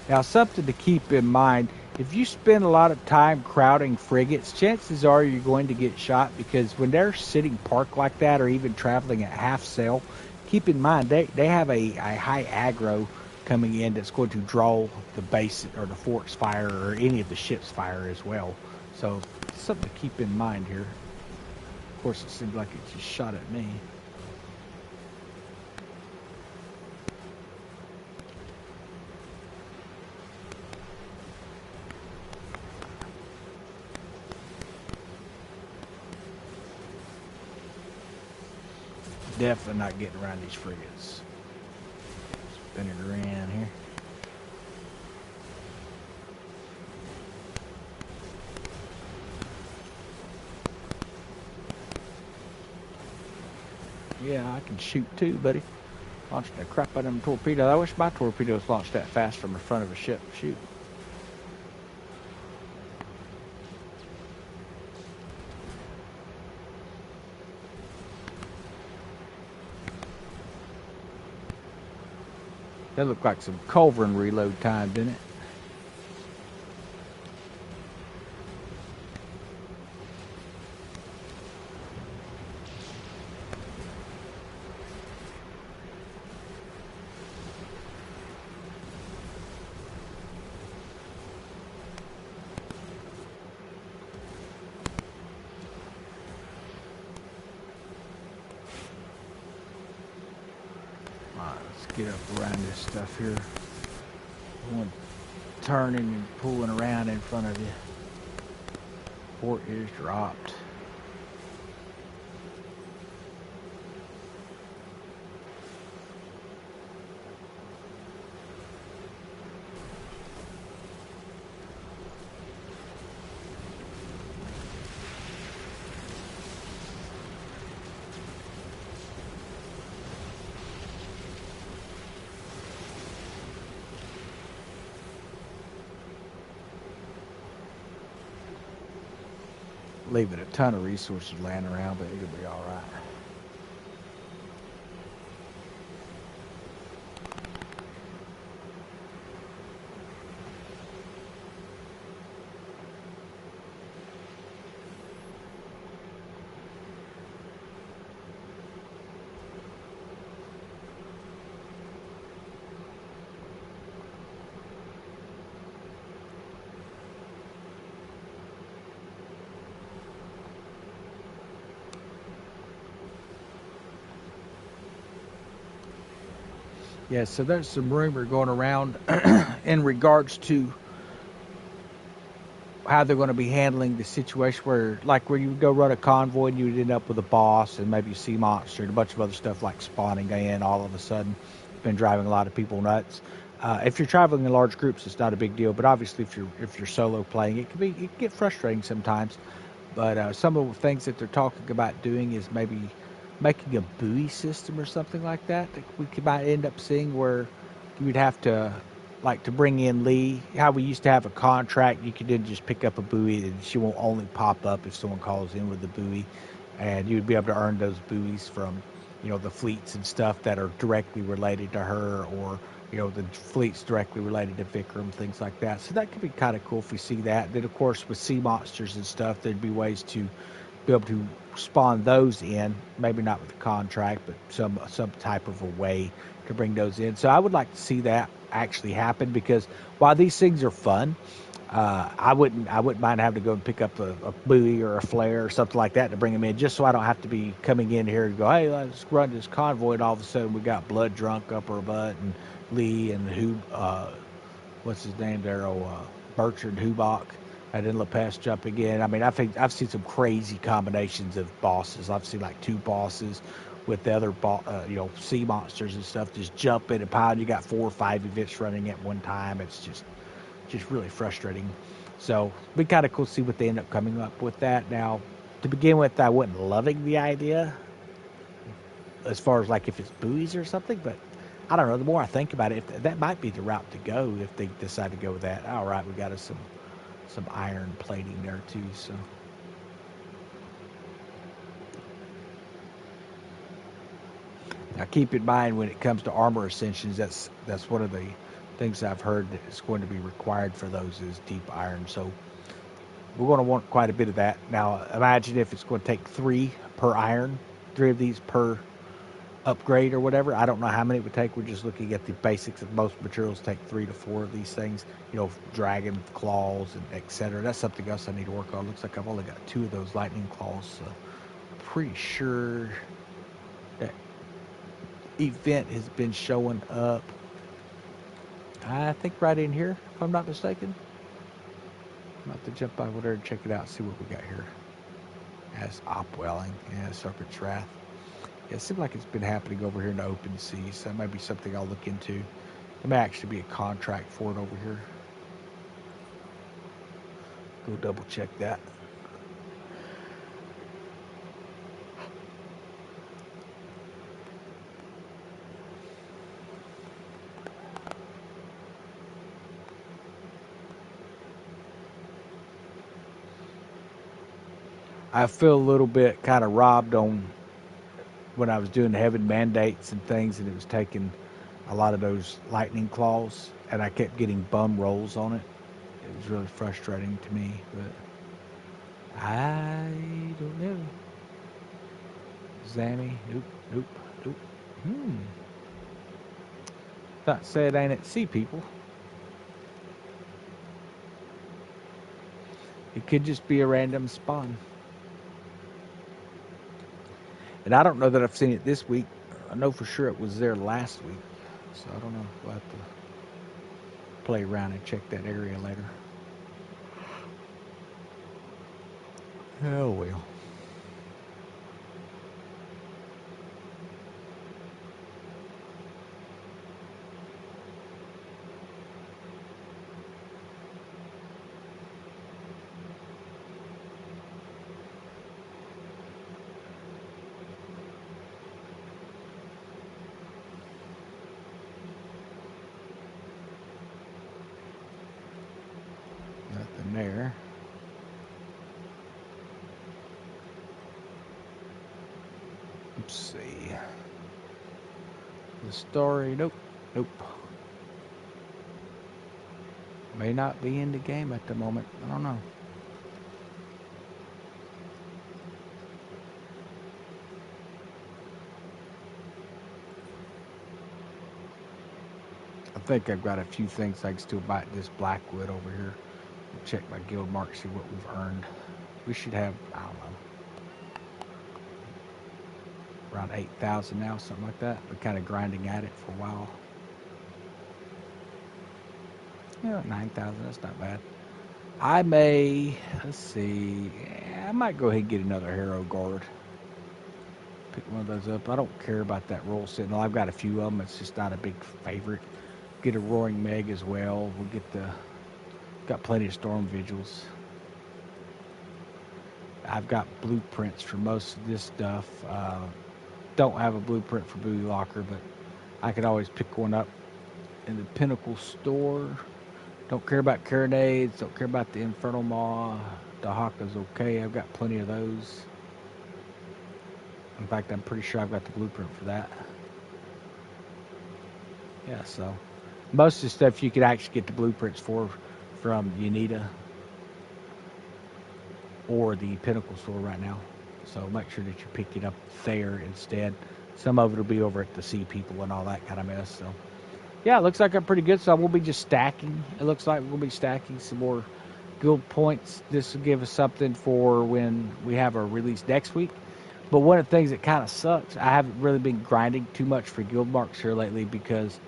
Now, something to keep in mind, if you spend a lot of time crowding frigates, chances are you're going to get shot, because when they're sitting parked like that, or even traveling at half sail, keep in mind they have a high aggro coming in that's going to draw the base or the fort's fire, or any of the ship's fire as well. So something to keep in mind here. Of course, it seemed like it just shot at me. definitely not getting around these frigates. Spin it around here. Yeah, I can shoot too, buddy. Launching the crap out of them torpedoes. I wish my torpedoes launched that fast from the front of a ship. Shoot. That looked like some culverin reload time, didn't it? Get up around this stuff here. One turning and pulling around in front of you. Port is dropped. Leaving a ton of resources laying around, but it'll be all right. Yeah, so there's some rumor going around in regards to how they're going to be handling the situation where you would go run a convoy and you would end up with a boss and maybe a sea monster and a bunch of other stuff like spawning in all of a sudden. It's been driving a lot of people nuts. If you're traveling in large groups, it's not a big deal. But obviously, if you're solo playing, it can get frustrating sometimes. But some of the things that they're talking about doing is maybe making a buoy system or something like that we might end up seeing where you would have to, like, to bring in Lee, how we used to have a contract, you could then just pick up a buoy and she won't only pop up if someone calls in with the buoy, and you'd be able to earn those buoys from, the fleets and stuff that are directly related to her, or, the fleets directly related to Vikram, things like that. So that could be kind of cool if we see that. Then, of course, with sea monsters and stuff, there'd be ways to be able to spawn those in, maybe not with a contract, but some type of a way to bring those in. So I would like to see that actually happen, because while these things are fun, I wouldn't mind having to go and pick up a buoy or a flare or something like that to bring them in, just so I don't have to be coming in here and go, hey, let's run this convoy, and all of a sudden we got blood drunk up our butt, and Lee and what's his name there, Bertrand Hubach, and then LePage jumping in. I mean, I've seen some crazy combinations of bosses. I've seen like two bosses with the other sea monsters and stuff just jump in and pile. You got 4 or 5 events running at one time. It's just really frustrating. So it'd be kind of cool to see what they end up coming up with that. Now, to begin with, I wasn't loving the idea as far as like if it's buoys or something, but I don't know. The more I think about it, that might be the route to go if they decide to go with that. All right, we got us some iron plating there too. So now keep in mind, when it comes to armor ascensions, that's one of the things I've heard that is going to be required for those is deep iron. So we're going to want quite a bit of that. Now imagine if it's going to take 3 per iron, 3 of these per upgrade or whatever. I don't know how many it would take. We're just looking at the basics of most materials take 3 to 4 of these things, dragon claws and etc. That's something else I need to work on. Looks like I've only got 2 of those lightning claws, so pretty sure that event has been showing up, I think, right in here, if I'm not mistaken. I'm about to jump over there and check it out, see what we got here. That's Opwelling, Serpent's Wrath. Yeah, it seems like it's been happening over here in the open sea, so that might be something I'll look into. There may actually be a contract for it over here. Go double check that. I feel a little bit kind of robbed on when I was doing the heaven mandates and things, and it was taking a lot of those lightning claws, and I kept getting bum rolls on it. It was really frustrating to me, but I don't know. Zammy, nope, nope, nope. Thought said ain't at sea, people. It could just be a random spawn. And I don't know that I've seen it this week. I know for sure it was there last week. So I don't know. We'll have to play around and check that area later. Oh well. Nothing there. Let's see. The story, nope, nope. May not be in the game at the moment. I don't know. I think I've got a few things I can still buy at this Blackwood over here. Check my guild mark, see what we've earned. We should have, I don't know, around 8,000 now, something like that. We're kind of grinding at it for a while. Yeah, 9,000, that's not bad. I may, let's see, I might go ahead and get another Hero Guard. Pick one of those up. I don't care about that Royal Sentinel. I've got a few of them. It's just not a big favorite. Get a Roaring Meg as well. We'll get got plenty of Storm Vigils. I've got blueprints for most of this stuff. Don't have a blueprint for Booty Locker, but I could always pick one up in the Pinnacle store. Don't care about Carronades. Don't care about the Infernal Maw. Dahaka's okay. I've got plenty of those. In fact, I'm pretty sure I've got the blueprint for that. Yeah, so most of the stuff you could actually get the blueprints for from Unita or the Pinnacle store right now. So make sure that you pick it up there instead. Some of it will be over at the Sea People and all that kind of mess. So yeah, it looks like I'm pretty good. So we'll be just stacking. It looks like we'll be stacking some more guild points. This will give us something for when we have our release next week. But one of the things that kind of sucks, I haven't really been grinding too much for guild marks here lately because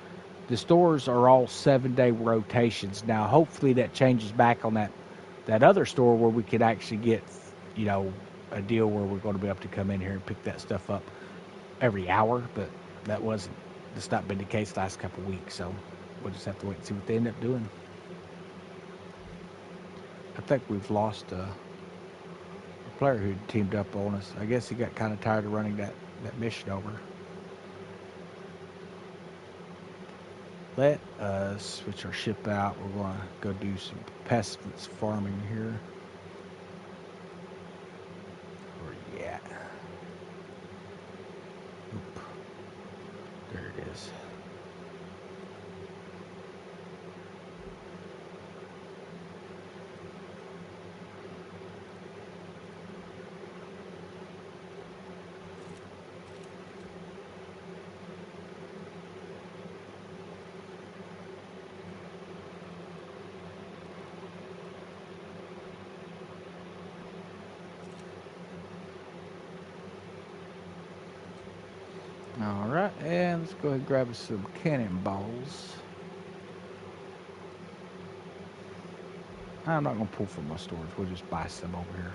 the stores are all 7-day rotations. Now, hopefully that changes back on that other store where we could actually get, a deal where we're going to be able to come in here and pick that stuff up every hour. But that's not been the case the last couple of weeks. So we'll just have to wait and see what they end up doing. I think we've lost a player who teamed up on us. I guess he got kind of tired of running that mission over. Let us switch our ship out. We're going to go do some pestilence farming here. Where you at? Oop. There it is. All right, and let's go ahead and grab us some cannonballs. I'm not going to pull from my storage. We'll just buy some over here.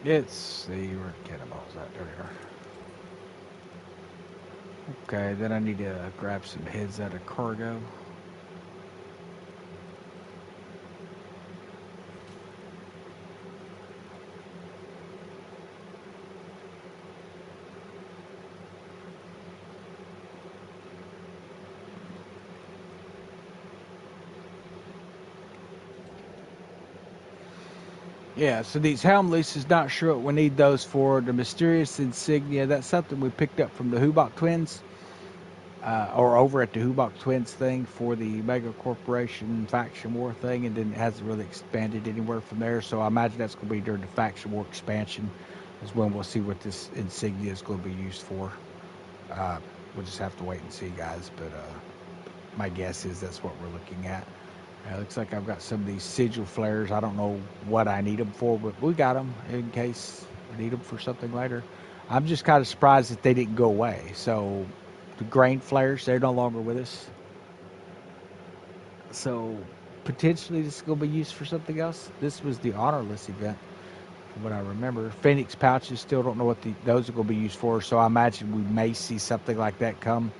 Let's see where the cannonballs at. There they are. Okay, then I need to grab some heads out of cargo. Yeah, so these helm leases, not sure what we need those for. The mysterious insignia, that's something we picked up from the Hubok twins, or over at the Hubok twins thing for the Mega Corporation faction war thing, and then it hasn't really expanded anywhere from there. So I imagine that's going to be during the faction war expansion, is when we'll see what this insignia is going to be used for. We'll just have to wait and see, guys. But my guess is that's what we're looking at. It looks like I've got some of these sigil flares. I don't know what I need them for, but we got them in case we need them for something later. I'm just kind of surprised that they didn't go away. So the grain flares, they're no longer with us. So potentially this is going to be used for something else. This was the honorless event, from what I remember. Phoenix pouches, still don't know what those are going to be used for. So I imagine we may see something like that come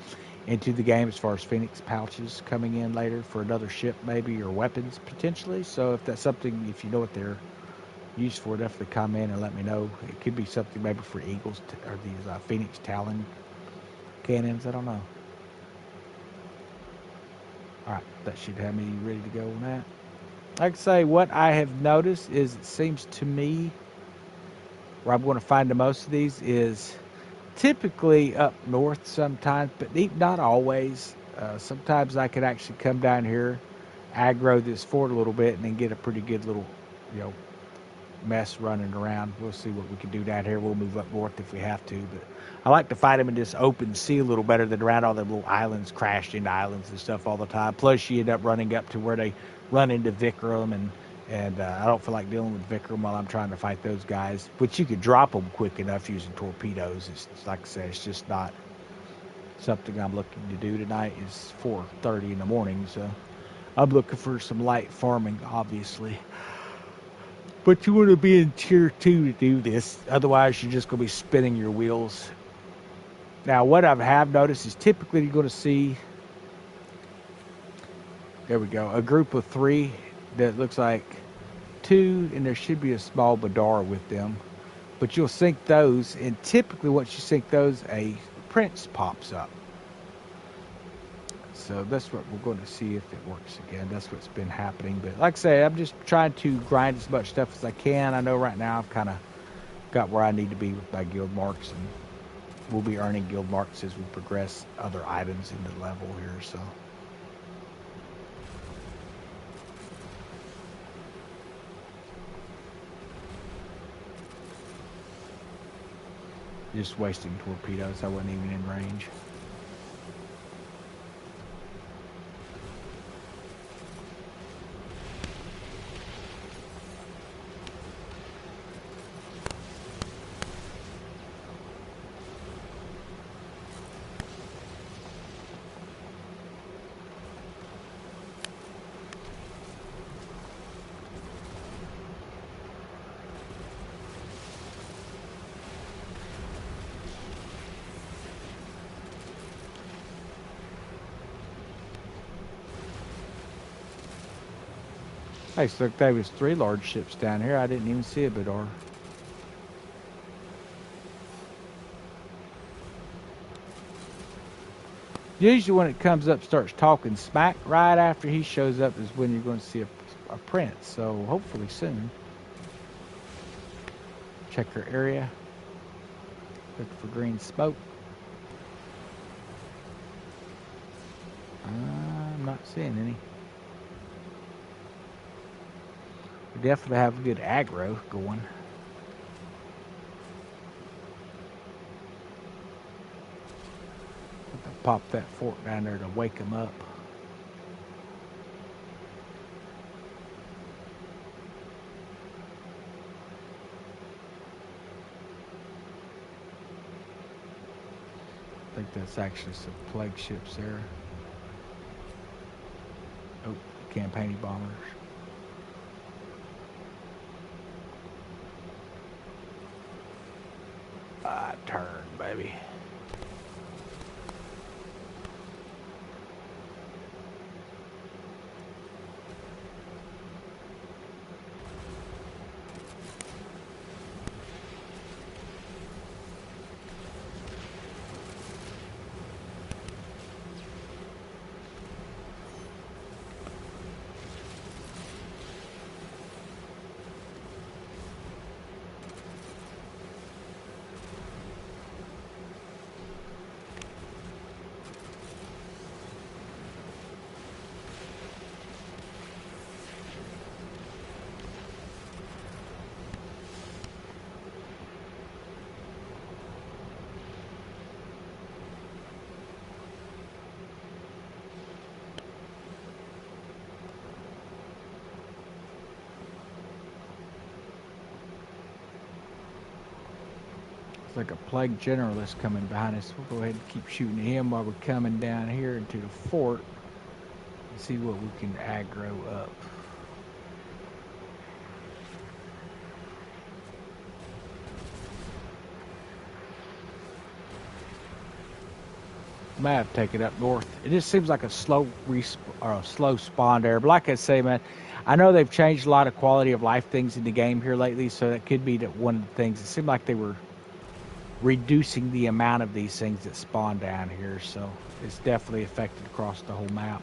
into the game as far as Phoenix pouches coming in later for another ship maybe, or weapons potentially. So if that's something, if you know what they're used for, definitely comment and let me know. It could be something maybe for Eagles or these Phoenix Talon cannons. I don't know. Alright, that should have me ready to go on that. Like I say, what I have noticed is it seems to me where I'm going to find the most of these is typically up north sometimes, but not always. Sometimes I could actually come down here, aggro this fort a little bit, and then get a pretty good little, you know, mess running around. We'll see what we can do down here. We'll move up north if we have to, but I like to fight them in this open sea a little better than around all the little islands, crashed into islands and stuff all the time. Plus, you end up running up to where they run into Vikram, and I don't feel like dealing with Vikram while I'm trying to fight those guys. Which you could drop them quick enough using torpedoes. It's like I said, it's just not something I'm looking to do tonight. It's 4:30 in the morning, so I'm looking for some light farming, obviously. But you want to be in tier 2 to do this. Otherwise, you're just going to be spinning your wheels. Now, what I have noticed is typically you're going to see, there we go, a group of 3 that looks like 2, and there should be a small Badar with them. But you'll sync those, and typically once you sync those, a prince pops up. So that's what we're going to see if it works again. That's what's been happening. But like I say, I'm just trying to grind as much stuff as I can. I know right now I've kind of got where I need to be with my guild marks, and we'll be earning guild marks as we progress other items into the level here. So just wasting torpedoes. I wasn't even in range. Hey, so there was 3 large ships down here. I didn't even see a Badar. Usually when it comes up, starts talking smack, right after he shows up is when you're going to see a prince. So hopefully soon. Check her area. Look for green smoke. I'm not seeing any. We definitely have a good aggro going. Pop that fort down there to wake them up. I think that's actually some plague ships there. Oh, campaigning bombers. Turn, baby. Like a plague generalist coming behind us. We'll go ahead and keep shooting him while we're coming down here into the fort and see what we can aggro up. Might have to take it up north. It just seems like a slow spawn there. But like I say, man, I know they've changed a lot of quality of life things in the game here lately, so that could be one of the things. It seemed like they were reducing the amount of these things that spawn down here, so it's definitely affected across the whole map.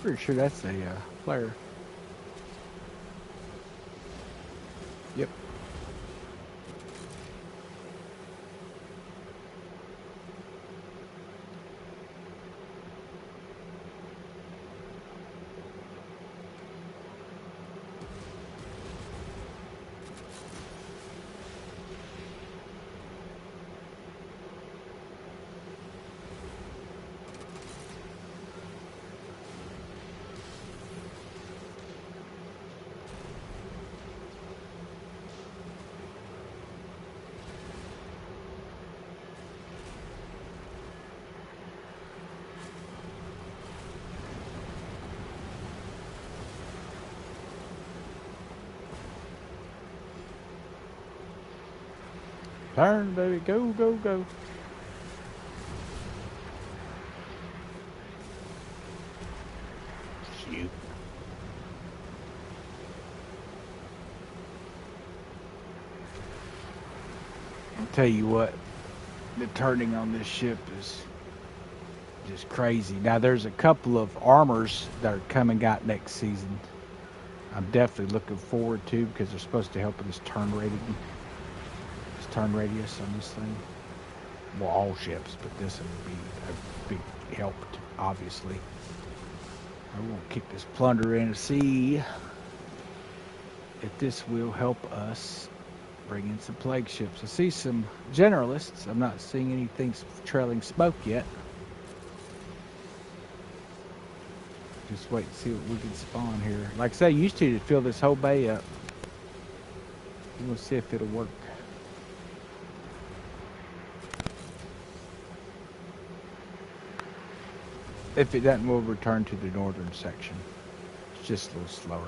Pretty sure that's a player. Yep. Turn, baby. Go, go, go. Shoot. I'll tell you what, the turning on this ship is just crazy. Now, there's a couple of armors that are coming out next season. I'm definitely looking forward to, because they're supposed to help with this turn rating. Turn radius on this thing. Well, all ships, but this would be a big help, obviously. I won't kick this plunder in to see if this will help us bring in some plague ships. I see some generalists. I'm not seeing anything trailing smoke yet. Just wait and see what we can spawn here. Like I say, used to fill this whole bay up. We'll see if it'll work. If it doesn't, we'll return to the northern section. It's just a little slower.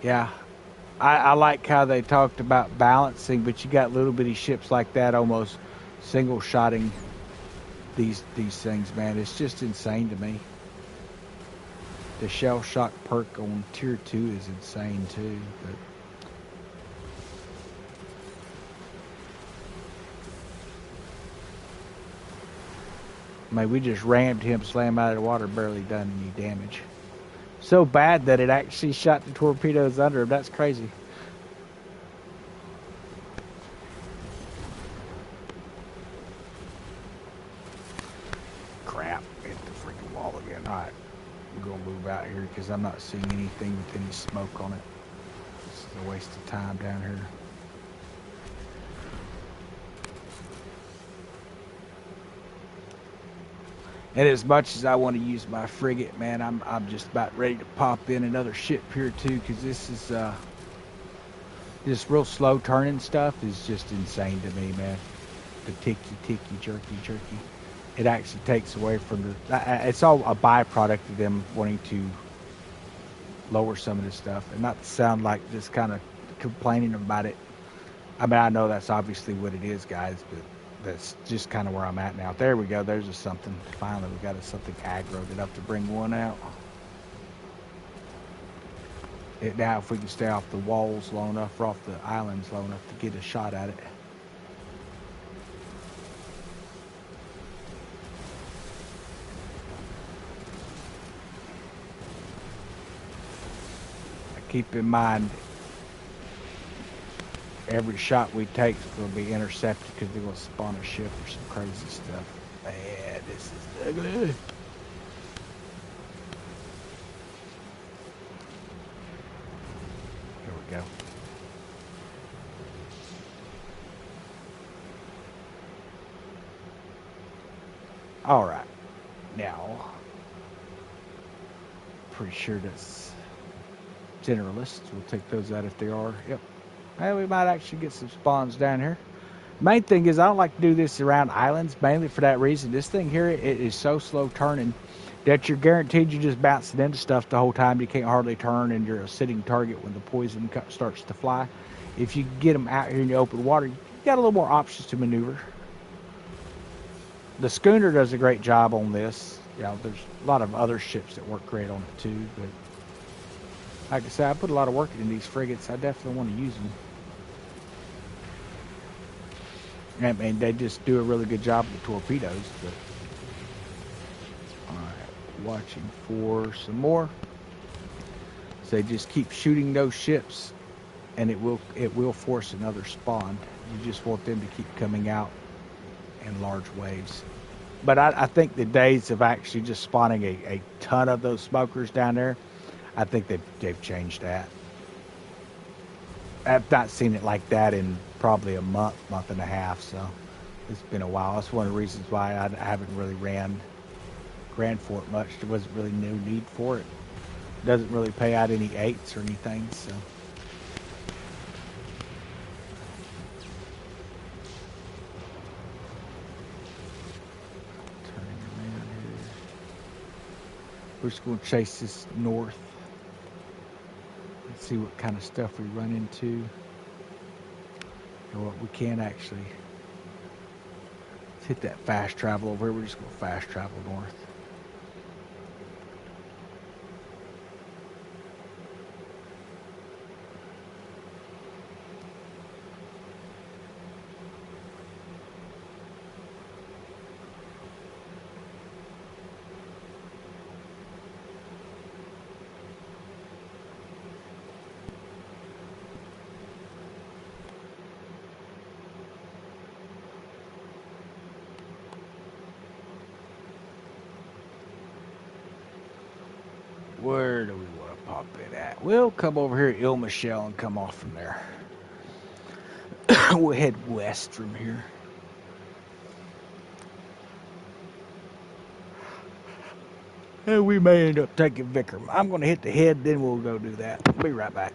Yeah. I like how they talked about balancing, but you got little bitty ships like that almost single-shotting these things, man. It's just insane to me. The shell shock perk on tier 2 is insane too. But man, we just rammed him, slam out of the water, barely done any damage. So bad that it actually shot the torpedoes under him. That's crazy. Crap, hit the freaking wall again. Alright, I'm going to move out here because I'm not seeing anything with any smoke on it. This is a waste of time down here. And as much as I want to use my frigate, man, I'm just about ready to pop in another ship here too, because this is this real slow turning stuff is just insane to me, man. The ticky, jerky. It actually takes away from the. It's all a byproduct of them wanting to lower some of this stuff, and not to sound like just kind of complaining about it. I mean, I know that's obviously what it is, guys, but that's just kind of where I'm at now. There we go. There's just something. Finally, we got something aggroed enough to bring one out. Now, if we can stay off the walls long enough, or off the islands long enough to get a shot at it. Keep in mind, every shot we take is going to be intercepted because they're going to spawn a ship or some crazy stuff. Man, this is ugly. Here we go. All right. Now, pretty sure that's generalists. We'll take those out if they are. Yep. Well, we might actually get some spawns down here. Main thing is I don't like to do this around islands, mainly for that reason. This thing here, it is so slow turning that you're guaranteed you're just bouncing into stuff the whole time. You can't hardly turn, and you're a sitting target when the poison starts to fly. If you get them out here in the open water, you got a little more options to maneuver. The schooner does a great job on this. You know, there's a lot of other ships that work great on it too, but like I said, I put a lot of work into these frigates. I definitely want to use them. I mean, they just do a really good job with the torpedoes. But all right, watching for some more. So they just keep shooting those ships, and it will force another spawn. You just want them to keep coming out in large waves. But I think the days of actually just spawning a ton of those smokers down there, I think they've changed that. I've not seen it like that in probably a month and a half, so it's been a while. That's one of the reasons why I haven't really ran for it much. There wasn't really no need for it. It doesn't really pay out any 8s or anything, so. Turning around here. We're just going to chase this north. Let's see what kind of stuff we run into. And what we can actually. Let's hit that fast travel over here. We're just going to fast travel north. Where do we want to pop it at? We'll come over here at Il Michel and come off from there. We'll head west from here. And we may end up taking Vicar. I'm going to hit the head, then we'll go do that. Be right back.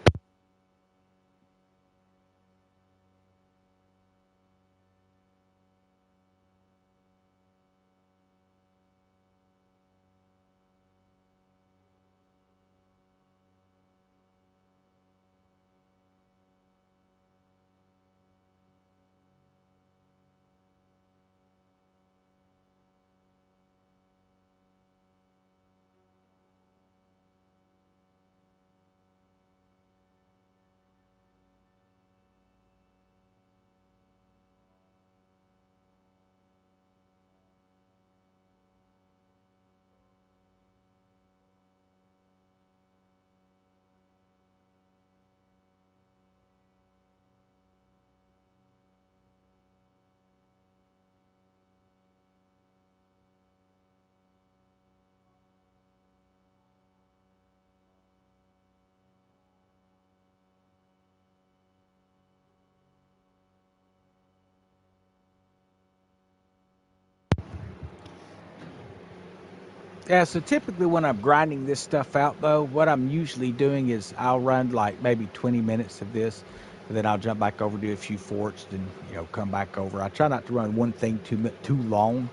Yeah, so typically when I'm grinding this stuff out, though, what I'm usually doing is I'll run like maybe 20 minutes of this, and then I'll jump back over, do a few forts, and come back over. I try not to run one thing too long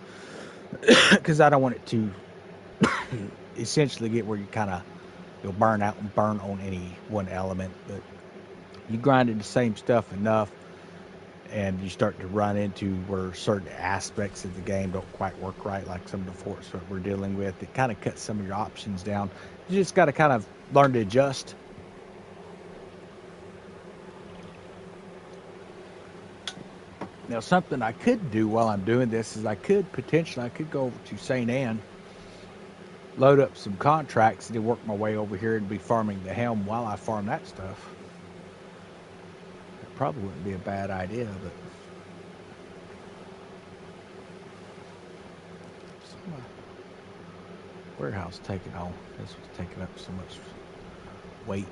because I don't want it to essentially get where you kind of you'll burn out and burn on any one element. But you grinded the same stuff enough, and you start to run into where certain aspects of the game don't quite work right, like some of the forts that we're dealing with. It kind of cuts some of your options down. You just got to kind of learn to adjust. Now, something I could do while I'm doing this is I could go over to St. Anne, load up some contracts, and then work my way over here and be farming the helm while I farm that stuff. It probably wouldn't be a bad idea, but some warehouse taking on. That's what's taking up so much weight.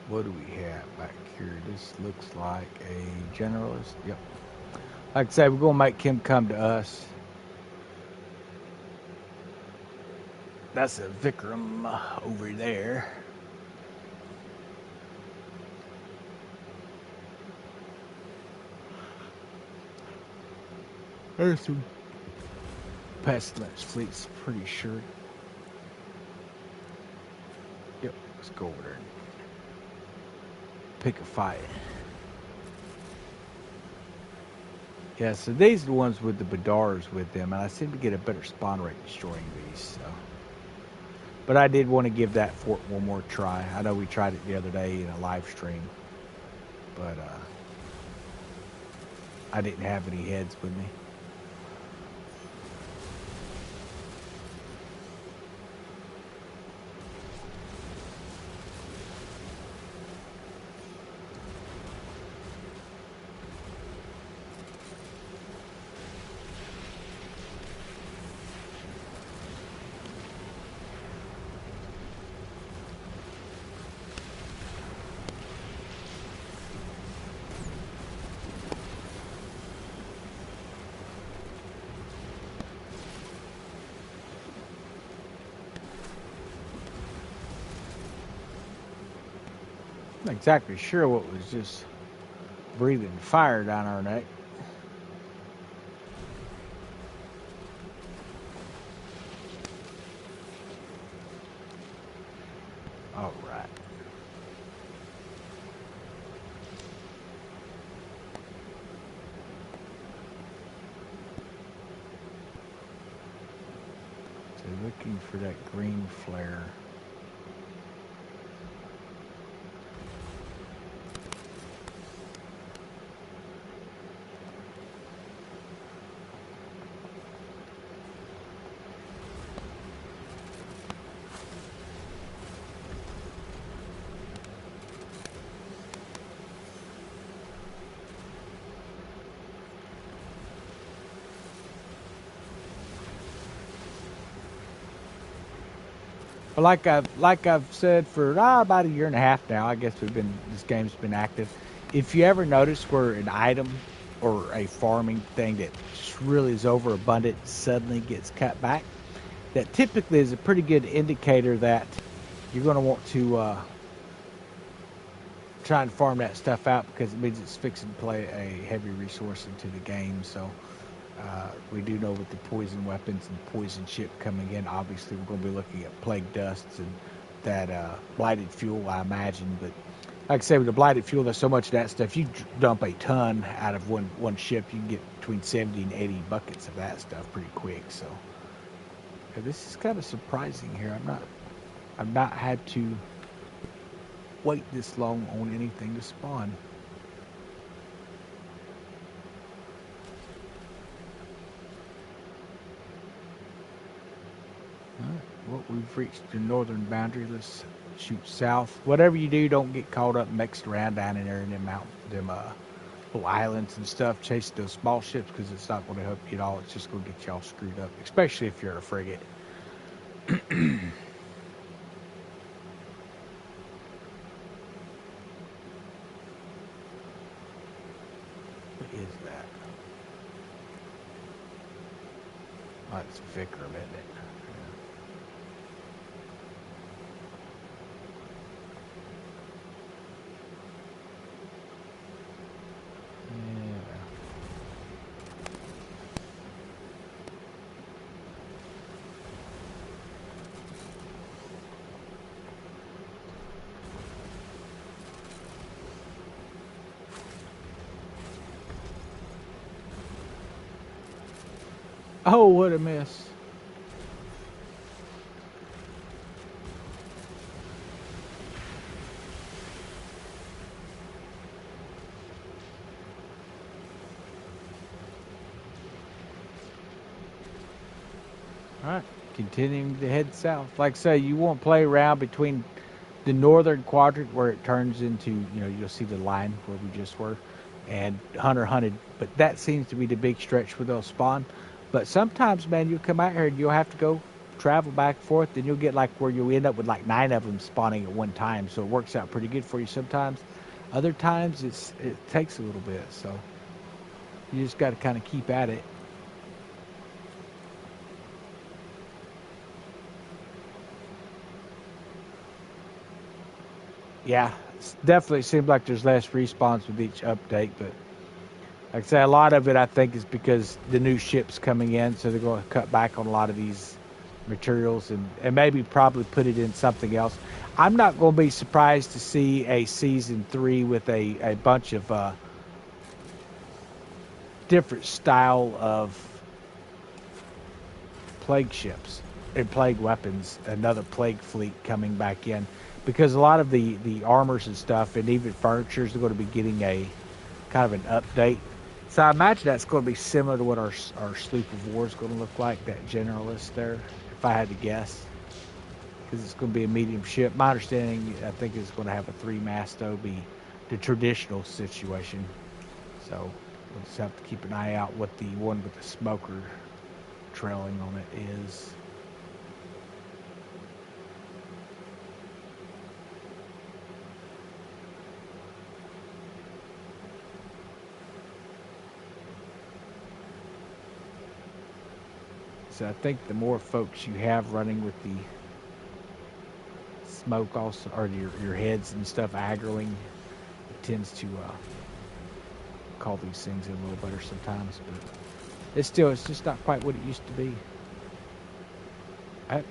What do we have back here? This looks like a generalist. Yep. Like I said, we're going to make him come to us. That's a Vikram over there. There's some Pestilence fleets, pretty sure. Yep, let's go over there and pick a fight. Yeah, so these are the ones with the Badars with them, and I seem to get a better spawn rate destroying these. So, but I did want to give that fort one more try. I know we tried it the other day in a live stream, but I didn't have any heads with me. Not exactly sure what was just breathing fire down our neck. All right. So looking for that green flare. But like I've said for about a year and a half now, I guess this game's been active. If you ever notice where an item or a farming thing that just really is overabundant suddenly gets cut back, that typically is a pretty good indicator that you're going to want to try and farm that stuff out, because it means it's fixing to play a heavy resource into the game. So we do know with the poison weapons and poison ship coming in, obviously we're going to be looking at plague dusts and that blighted fuel, I imagine. But like I say, with the blighted fuel, there's so much of that stuff. You dump a ton out of one ship, you can get between 70 and 80 buckets of that stuff pretty quick. So yeah, this is kind of surprising here. I've not had to wait this long on anything to spawn. Well, we've reached the northern boundary. Let's shoot south. Whatever you do, don't get caught up mixed around down in there in them little islands and stuff. Chase those small ships, because it's not going to help you at all. It's just going to get y'all screwed up, especially if you're a frigate. is that? Oh, it's Vikram, isn't it? Oh, what a miss. All right, continuing to head south. Like I say, you won't play around between the northern quadrant where it turns into, you'll see the line where we just were, and Hunter hunted. But that seems to be the big stretch where they'll spawn. But sometimes, man, you'll come out here and you'll have to go travel back and forth, and you'll get like where you'll end up with like 9 of them spawning at one time. So it works out pretty good for you sometimes. Other times it takes a little bit. So you just got to kind of keep at it. Yeah, it definitely seems like there's less respawns with each update, but like I say, a lot of it I think is because the new ship's coming in, so they're going to cut back on a lot of these materials and maybe probably put it in something else. I'm not going to be surprised to see a season 3 with a bunch of different style of plague ships and plague weapons, another plague fleet coming back in, because a lot of the armors and stuff and even furniture is going to be getting a kind of an update. So I imagine that's going to be similar to what our Sloop of War is going to look like, that generalist there, if I had to guess, because it's going to be a medium ship. My understanding, I think it's going to have a 3-mast, though, be the traditional situation. So we'll just have to keep an eye out what the one with the smoker trailing on it is. So I think the more folks you have running with the smoke also, or your heads and stuff aggroing, it tends to call these things in a little better sometimes, but it's just not quite what it used to be.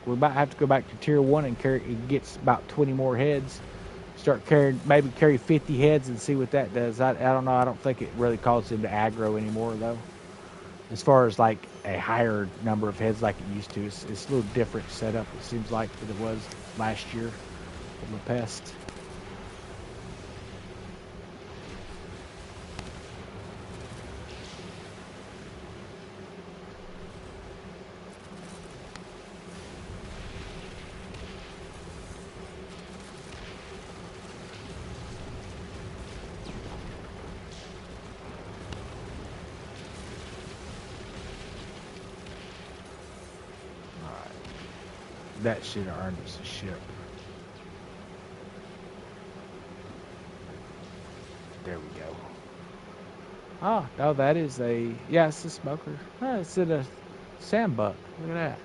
We might have to go back to tier 1 and it gets about 20 more heads. Start maybe carry 50 heads and see what that does. I don't know. I don't think it really causes them to aggro anymore, though. As far as like a higher number of heads like it used to, it's a little different setup, it seems like, than it was last year from the pest. That should have earned us a ship. There we go. Oh, no, that is it's a smoker. Oh, it's in a sandbuck. Look at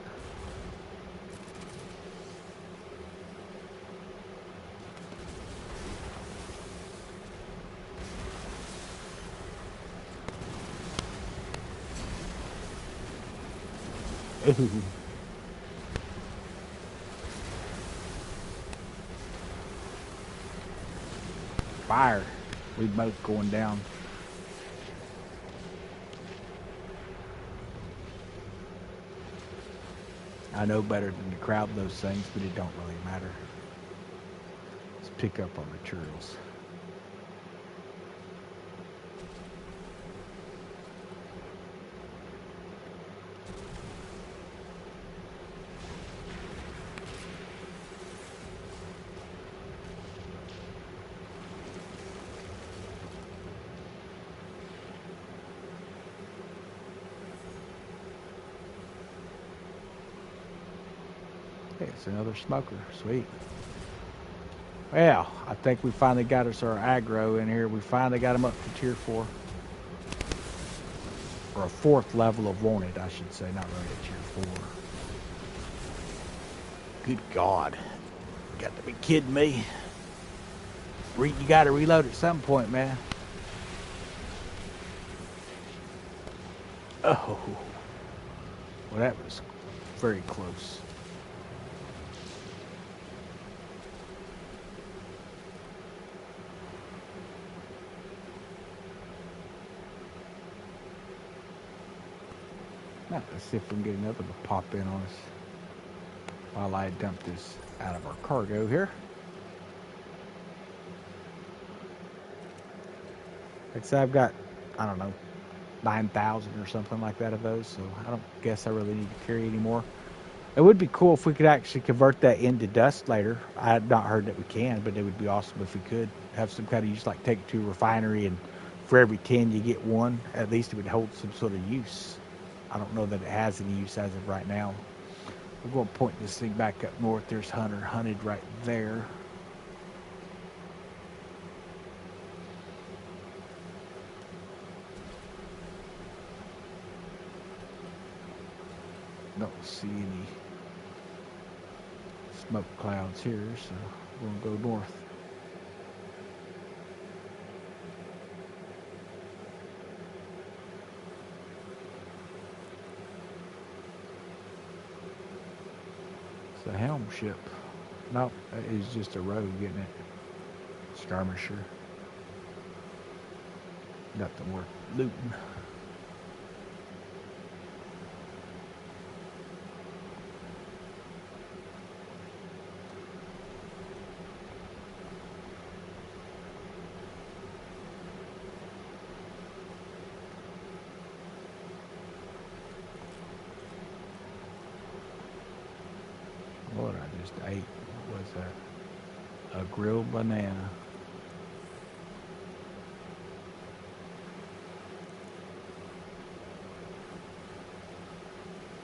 that. Ooh. Fire. We both going down. I know better than to crowd those things, but it don't really matter. Let's pick up our materials. Okay, it's another smoker. Sweet. Well, I think we finally got us our aggro in here. We finally got them up to tier 4. or a 4th level of wanted, I should say, not really a tier 4. Good God. Got to be kidding me. You got to reload at some point, man. Oh. Well, that was very close. Now, let's see if we can get another one to pop in on us while I dump this out of our cargo here. Like I said, I've got, I don't know, 9,000 or something like that of those, so I don't guess I really need to carry any more. It would be cool if we could actually convert that into dust later. I had not heard that we can, but it would be awesome if we could have some kind of use, like take it to a refinery, and for every 10 you get one, at least it would hold some sort of use. I don't know that it has any use as of right now. We're going to point this thing back up north. There's Hunter hunted right there. Don't see any smoke clouds here, so we're going to go north. It's a helm ship. Nope, that is just a rogue, isn't it? Skirmisher. Nothing worth looting. What I just ate was a grilled banana.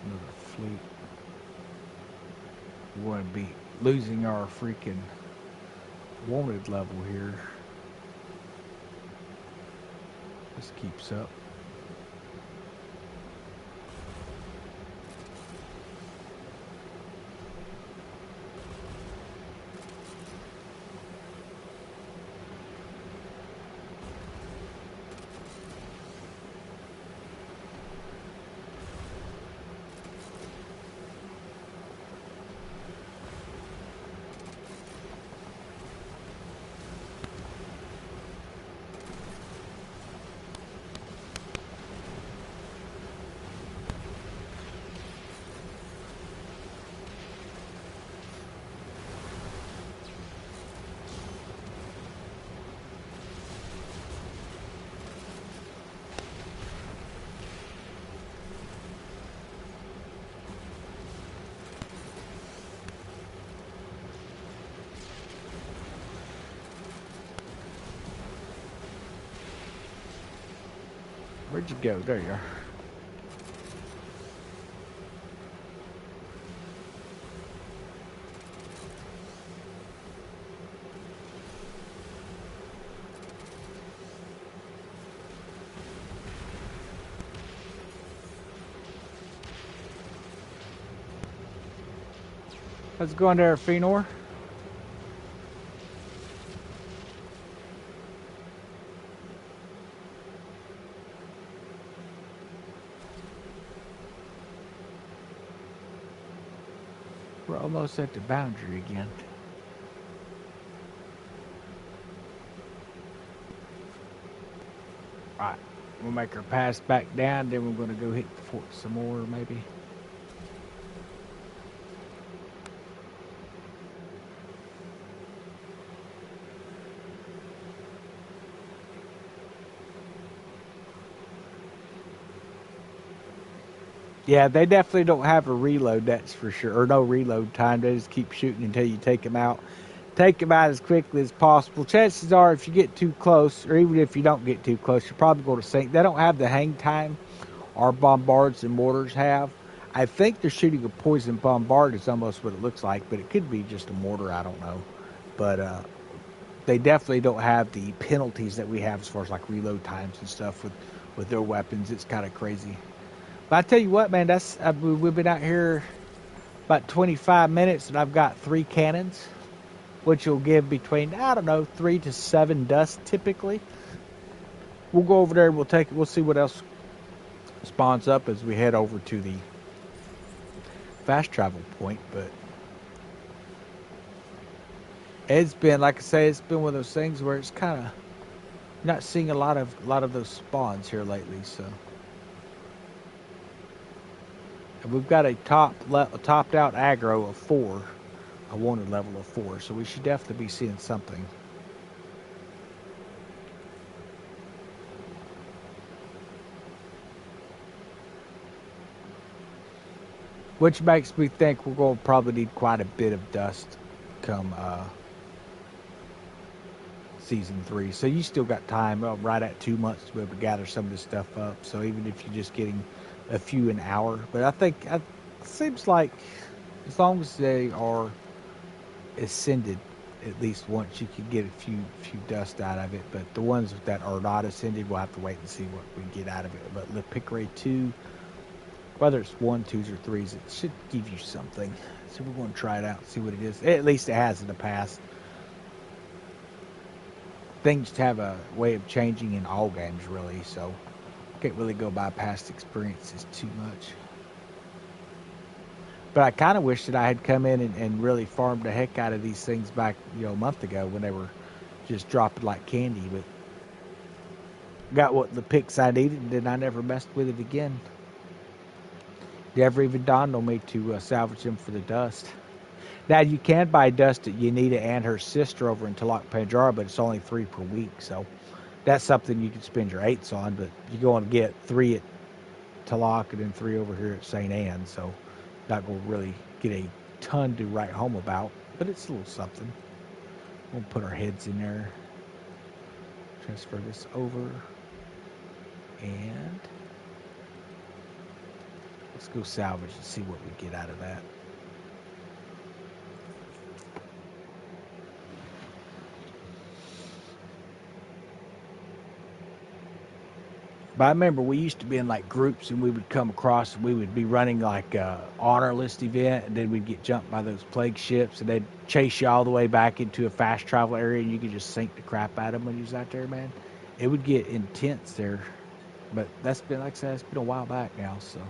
Another fleet. We want to be losing our freaking wanted level here. This keeps up. Where'd you go? There you are. Let's go in there, Fenor. We're almost at the boundary again. Alright, we'll make our pass back down, then we're going to go hit the fort some more, maybe. Yeah, they definitely don't have a reload, that's for sure. Or no reload time. They just keep shooting until you take them out. Take them out as quickly as possible. Chances are, if you get too close, or even if you don't get too close, you're probably going to sink. They don't have the hang time our bombards and mortars have. I think they're shooting a poison bombard is almost what it looks like, but it could be just a mortar. I don't know. But they definitely don't have the penalties that we have as far as like reload times and stuff with their weapons. It's kind of crazy. But I tell you what, man, we've been out here about 25 minutes, and I've got 3 cannons, which will give between, I don't know, 3 to 7 dust typically. We'll go over there. We'll see what else spawns up as we head over to the fast travel point. But it's been, like I say, it's been one of those things where it's kind of not seeing a lot of those spawns here lately. So, and we've got a topped out aggro of 4, a wanted level of 4. So we should definitely be seeing something. Which makes me think we're going to probably need quite a bit of dust come season 3. So you still got time, right at 2 months to be able to gather some of this stuff up. So even if you're just getting a few an hour, but I think it seems like as long as they are ascended, at least once you can get a few dust out of it. But the ones that are not ascended, we'll have to wait and see what we get out of it. But Le Picre 2. Whether it's 1, 2s, or 3s, it should give you something. So we're going to try it out, see what it is. At least it has in the past. Things have a way of changing in all games, really. So can't really go by past experiences too much. But I kind of wish that I had come in and really farmed the heck out of these things back, a month ago when they were just dropping like candy. But got what the picks I needed, and then I never messed with it again. Never even dawned on me to salvage them for the dust. Now, you can buy dust at Yanita and her sister over in Talak Pandjara, but it's only 3 per week. So that's something you can spend your 8s on. But you're going to get 3 at Talak and then 3 over here at St. Anne. So not going to really get a ton to write home about. But it's a little something. We'll put our heads in there. Transfer this over. And let's go salvage and see what we get out of that. But I remember we used to be in like groups, and we would come across, and we would be running like a honor list event, and then we'd get jumped by those plague ships, and they'd chase you all the way back into a fast travel area, and you could just sink the crap out of them when you was out there, man. It would get intense there. But that's been, like I said, it's been a while back now, so.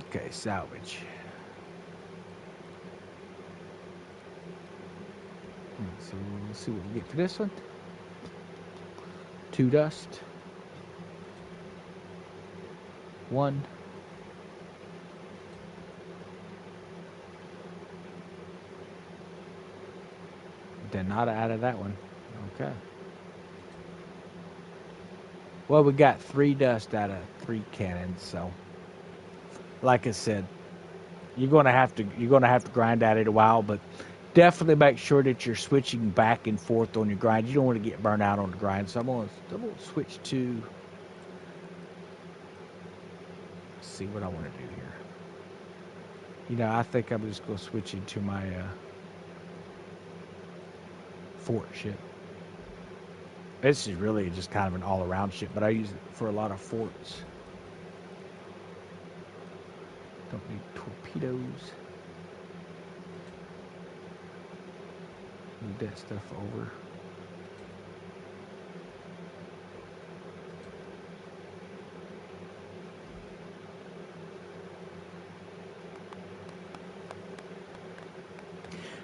Okay, salvage. So let's see what we get for this one. 2 dust. 1. Then not out of that one. Okay. Well, we got 3 dust out of 3 cannons, so like I said, you're gonna have to grind at it a while, but definitely make sure that you're switching back and forth on your grind. You don't want to get burned out on the grind. So I'm gonna switch to, let's see what I want to do here. I think I'm just gonna switch into my fort ship. This is really just kind of an all-around ship, but I use it for a lot of forts. Don't need torpedoes. Move that stuff over.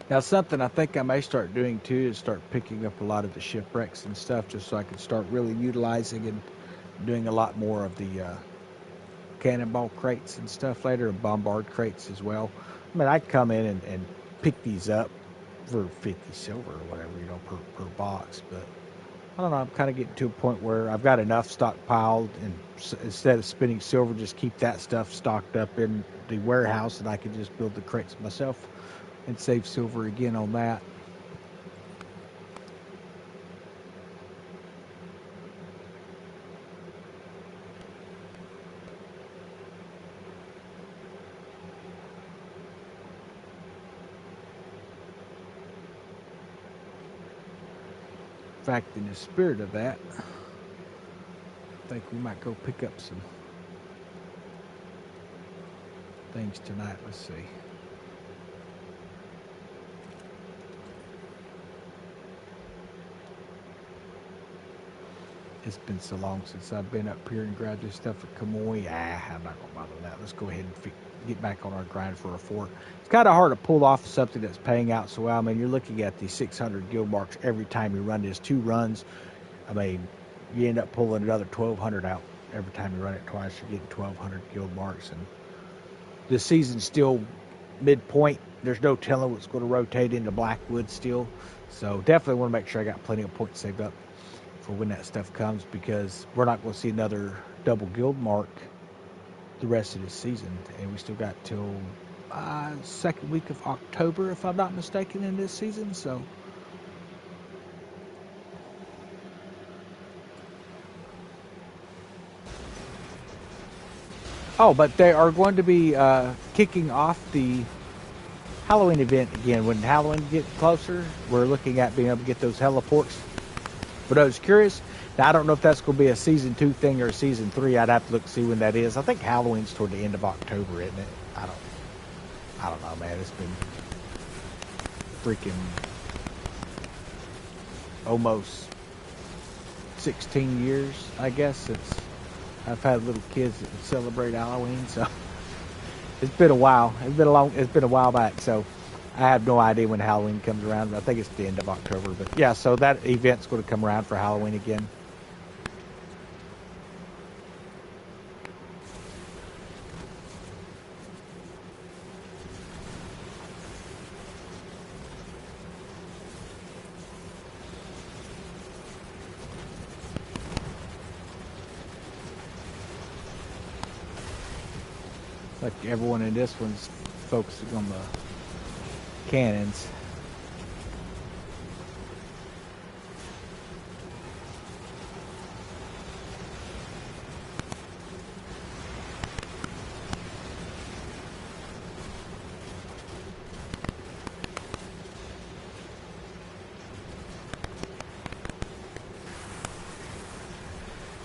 Now, something I think I may start doing too is start picking up a lot of the shipwrecks and stuff, just so I can start really utilizing and doing a lot more of the cannonball crates and stuff later, and bombard crates as well. I mean, I'd come in and pick these up for 50 silver or whatever, per box. But I don't know, I'm kind of getting to a point where I've got enough stockpiled, and instead of spending silver, just keep that stuff stocked up in the warehouse, and I can just build the crates myself and save silver again on that. fact, in the spirit of that, I think we might go pick up some things tonight. Let's see. It's been so long since I've been up here and grabbed this stuff at Kamoy. I'm not going to bother with that. Let's go ahead and get back on our grind for a fort. It's kind of hard to pull off something that's paying out so well. I mean, you're looking at the 600 guild marks every time you run this. 2 runs, I mean, you end up pulling another 1,200 out every time you run it twice. You're getting 1,200 guild marks. And this season's still midpoint. There's no telling what's going to rotate into Blackwood still. So definitely want to make sure I got plenty of points saved up for when that stuff comes, because we're not going to see another double guild mark the rest of this season, and we still got till second week of October, if I'm not mistaken, in this season. So but they are going to be kicking off the Halloween event again. When Halloween gets closer, we're looking at being able to get those heliports. For those curious, now I don't know if that's going to be a season 2 thing or a season 3. I'd have to look to see when that is. I think Halloween's toward the end of October, isn't it? I don't know, man. It's been freaking almost 16 years, I guess, since I've had little kids that would celebrate Halloween. So it's been a while. It's been a while back. So I have no idea when Halloween comes around. I think it's the end of October. But yeah, so that event's going to come around for Halloween again. Like everyone in this one's focusing on the cannons.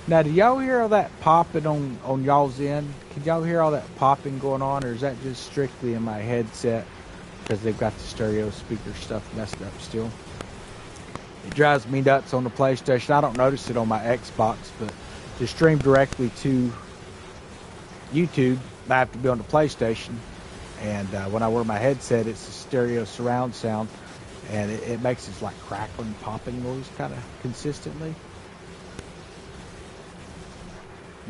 Now, do y'all hear all that popping on y'all's end? Can y'all hear all that popping going on, or is that just strictly in my headset because they've got the stereo speaker stuff messed up still? It drives me nuts on the PlayStation. I don't notice it on my Xbox, but to stream directly to YouTube, I have to be on the PlayStation. And when I wear my headset, it's a stereo surround sound, and it makes this like crackling, popping noise kind of consistently.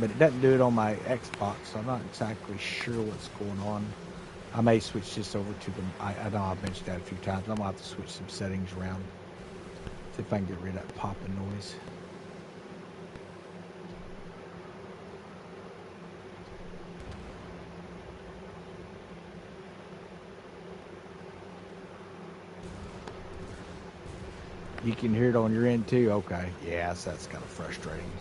But it doesn't do it on my Xbox, so I'm not exactly sure what's going on. I may switch this over to the... I know I've mentioned that a few times. I'm going to have to switch some settings around. See if I can get rid of that popping noise. You can hear it on your end too? Okay. Yes, that's kind of frustrating.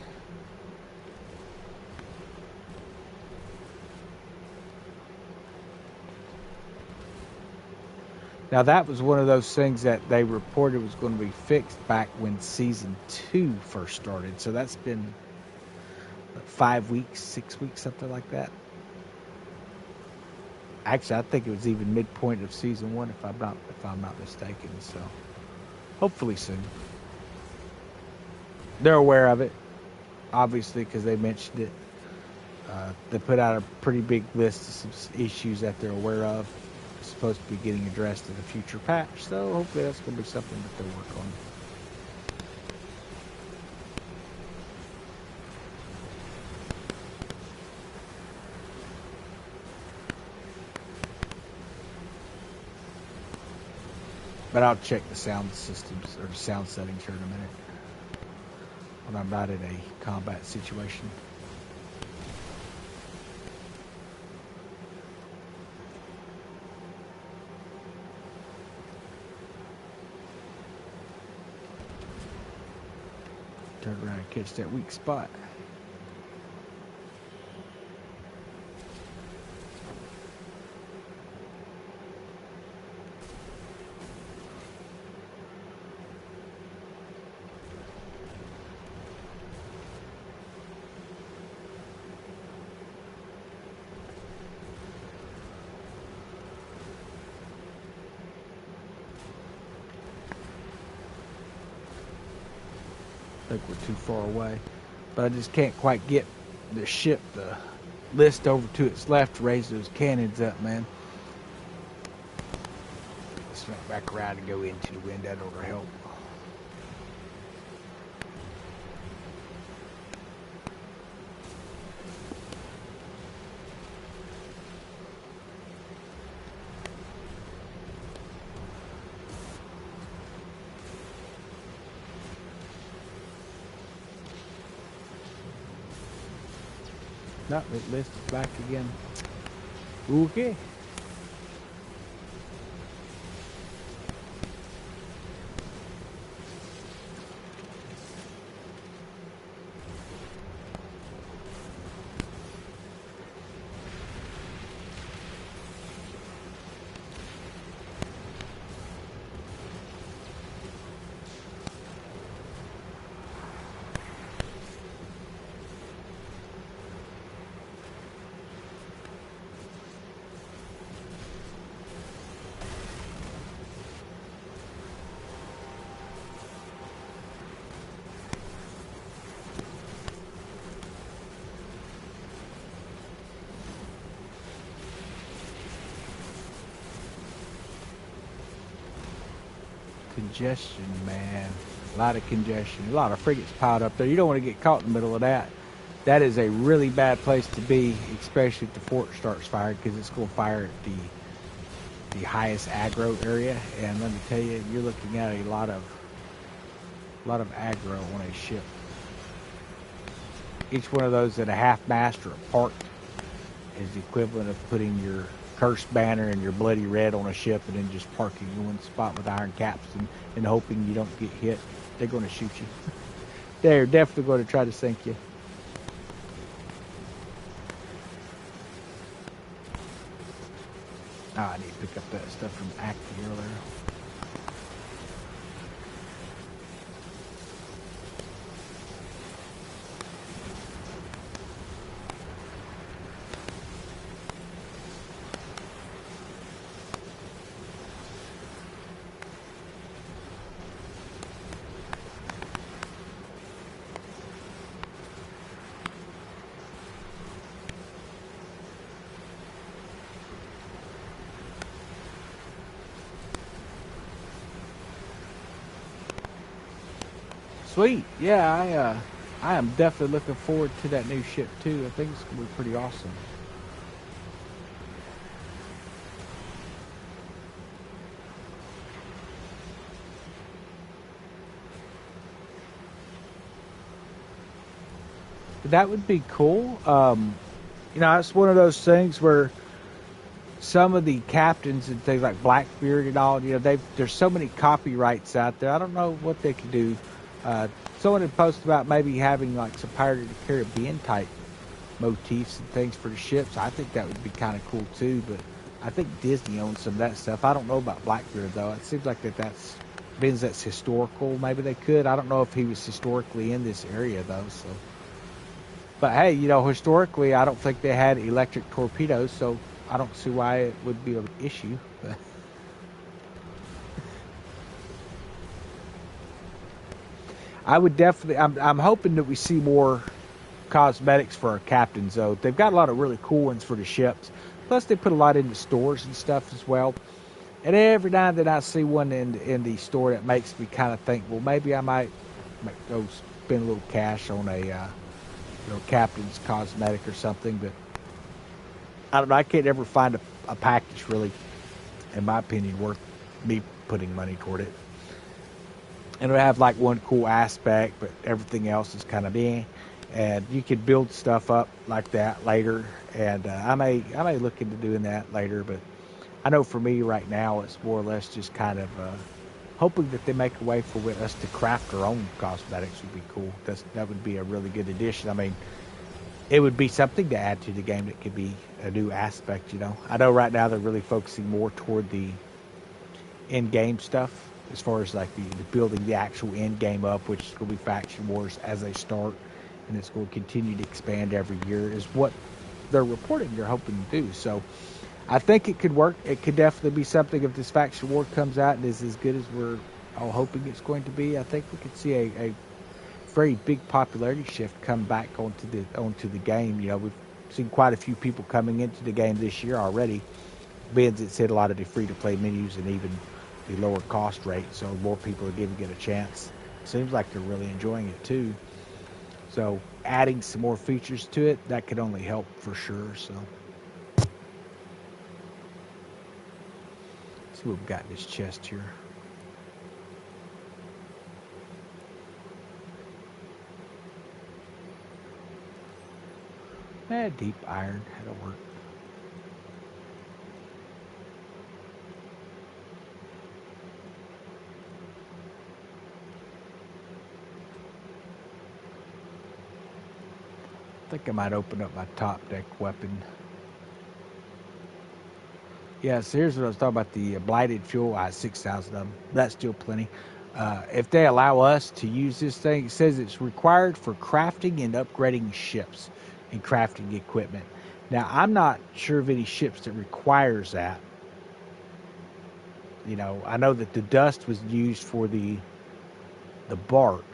Now, that was one of those things that they reported was going to be fixed back when Season 2 first started. So that's been 5 weeks, 6 weeks, something like that. Actually, I think it was even midpoint of Season 1, if I'm not mistaken. So hopefully soon. They're aware of it, obviously, because they mentioned it. They put out a pretty big list of some issues that they're aware of. Supposed to be getting addressed in a future patch, so hopefully that's going to be something that they'll work on. But I'll check the sound systems or sound settings here in a minute when I'm not in a combat situation. Turn around and catch that weak spot. I think we're too far away. But I just can't quite get the list over to its left to raise those cannons up, man. Let's make back around and go into the wind. That ought to help. No, it lists back again. Okay. Congestion, man. A lot of congestion. A lot of frigates piled up there. You don't want to get caught in the middle of that. That is a really bad place to be, especially if the fort starts firing, because it's going to fire at the highest aggro area. And let me tell you, you're looking at a lot of aggro on a ship. Each one of those at a half mast or a part is the equivalent of putting your cursed banner and your bloody red on a ship and then just parking in one spot with iron caps and hoping you don't get hit. They're going to shoot you. They're definitely going to try to sink you. Oh, I need to pick up that stuff from Acme earlier. Sweet. Yeah, I am definitely looking forward to that new ship too. I think it's going to be pretty awesome. That would be cool. You know, it's one of those things where some of the captains and things like Blackbeard and all, you know, there's so many copyrights out there. I don't know what they can do. Someone had posted about maybe having like some Pirates of the Caribbean type motifs and things for the ships. I think that would be kind of cool too, but I think Disney owns some of that stuff. I don't know about Blackbeard though. It seems like that's historical. Maybe they could. I don't know if he was historically in this area though. So, but hey, you know, historically, I don't think they had electric torpedoes, so I don't see why it would be an issue. I would definitely. I'm hoping that we see more cosmetics for our captains, though. They've got a lot of really cool ones for the ships. Plus, they put a lot in the stores and stuff as well. And every now and then I see one in the store that makes me kind of think, well, maybe I might go spend a little cash on a captain's cosmetic or something. But I don't know. I can't ever find a package really, in my opinion, worth me putting money toward it. And it'll have like one cool aspect, but everything else is kind of meh. And you could build stuff up like that later. And I may look into doing that later. But I know for me right now, it's more or less just kind of hoping that they make a way for us to craft our own cosmetics would be cool. That would be a really good addition. I mean, it would be something to add to the game that could be a new aspect, you know. I know right now they're really focusing more toward the in-game stuff, as far as like the building the actual end game up, which is going to be faction wars as they start, and it's going to continue to expand every year, is what they're reporting they're hoping to do. So I think it could work. It could definitely be something if this faction war comes out and is as good as we're all hoping it's going to be. I think we could see a very big popularity shift come back onto the game. You know, we've seen quite a few people coming into the game this year already. Being it's hit a lot of the free-to-play menus and even the lower cost rate, so more people are giving it a chance. Seems like they're really enjoying it too. So adding some more features to it, that could only help for sure. So let's see what we've got in this chest here. Deep iron, that'll work. I think I might open up my top deck weapon. Yeah, so here's what I was talking about, the blighted fuel. I have 6,000 of them. That's still plenty. If they allow us to use this thing, it says it's required for crafting and upgrading ships and crafting equipment. Now, I'm not sure of any ships that requires that. You know, I know that the dust was used for the bark.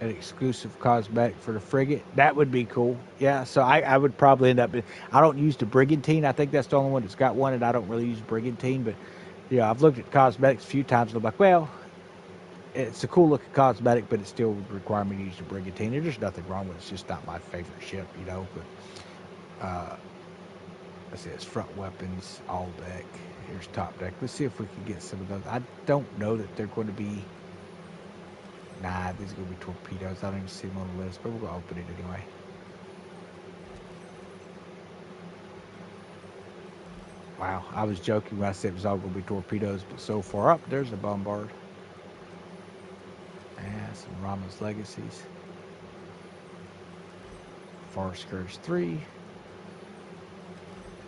An exclusive cosmetic for the frigate. That would be cool. Yeah, so I would probably end up... I don't use the brigantine. I think that's the only one that's got one, and I don't really use brigantine. But, you know, I've looked at cosmetics a few times, and I'm like, well, it's a cool-looking cosmetic, but it still would require me to use the brigantine. There's nothing wrong with it. It's just not my favorite ship, you know. But, let's see, it's front weapons, all deck. Here's top deck. Let's see if we can get some of those. I don't know that they're going to be... Nah, these are going to be torpedoes. I don't even see them on the list, but we're going to open it anyway. Wow, I was joking when I said it was all going to be torpedoes, but so far up, there's a bombard. And some Rama's Legacies. Far Scourge 3.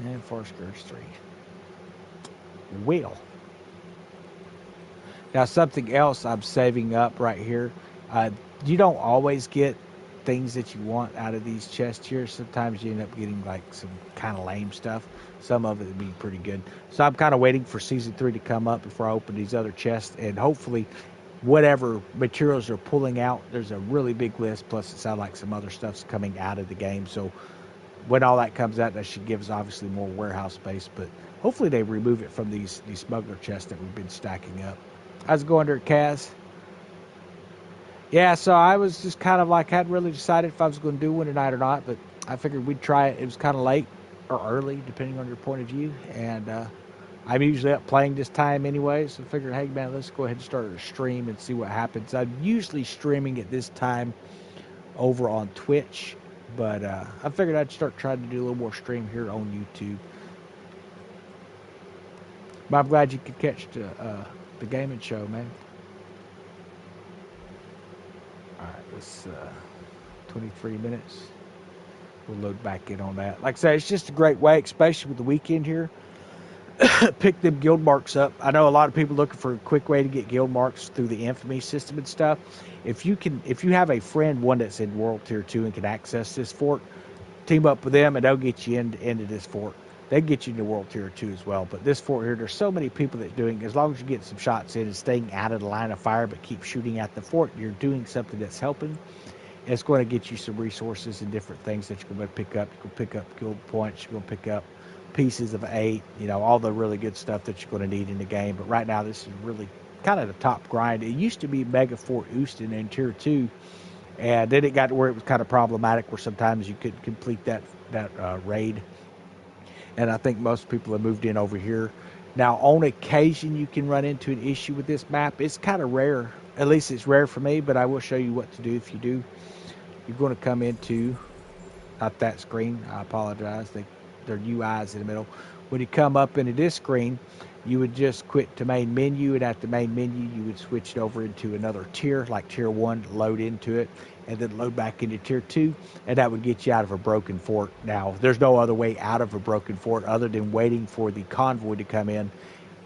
And Far Scourge 3. Wheel. Now, something else I'm saving up right here. You don't always get things that you want out of these chests here. Sometimes you end up getting like some kind of lame stuff. Some of it would be pretty good. So I'm kind of waiting for Season 3 to come up before I open these other chests. And hopefully, whatever materials are pulling out, there's a really big list. Plus, it sounds like some other stuff's coming out of the game. So when all that comes out, that should give us obviously more warehouse space. But hopefully they remove it from these smuggler chests that we've been stacking up. How's it going there, Kaz? Yeah, so I was just kind of like, hadn't really decided if I was going to do one tonight or not, but I figured we'd try it. It was kind of late or early, depending on your point of view, and I'm usually up playing this time anyway, so I figured, hey, man, let's go ahead and start a stream and see what happens. I'm usually streaming at this time over on Twitch, but I figured I'd start trying to do a little more stream here on YouTube. But I'm glad you could catch the gaming show, man. Alright, let's 23 minutes. We'll load back in on that. Like I say, it's just a great way, especially with the weekend here. Pick them guild marks up. I know a lot of people looking for a quick way to get guild marks through the infamy system and stuff. If you have a friend, one that's in World Tier 2 and can access this fort, team up with them and they'll get you into this fort. They get you into World Tier 2 as well. But this fort here, there's so many people that's doing it. As long as you get some shots in and staying out of the line of fire, but keep shooting at the fort, you're doing something that's helping. It's going to get you some resources and different things that you're going to pick up. You're going to pick up guild points. You're going to pick up pieces of 8. You know, all the really good stuff that you're going to need in the game. But right now, this is really kind of the top grind. It used to be Mega Fort Houston in Tier 2. And then it got to where it was kind of problematic, where sometimes you could complete that raid. And I think most people have moved in over here. Now, on occasion, you can run into an issue with this map. It's kind of rare. At least it's rare for me, but I will show you what to do if you do. You're going to come into, not that screen, I apologize. Their UI is in the middle. When you come up into this screen, you would just quit to main menu, and at the main menu, you would switch it over into another tier, like Tier 1, load into it, and then load back into Tier 2, and that would get you out of a broken fort. Now, there's no other way out of a broken fort other than waiting for the convoy to come in,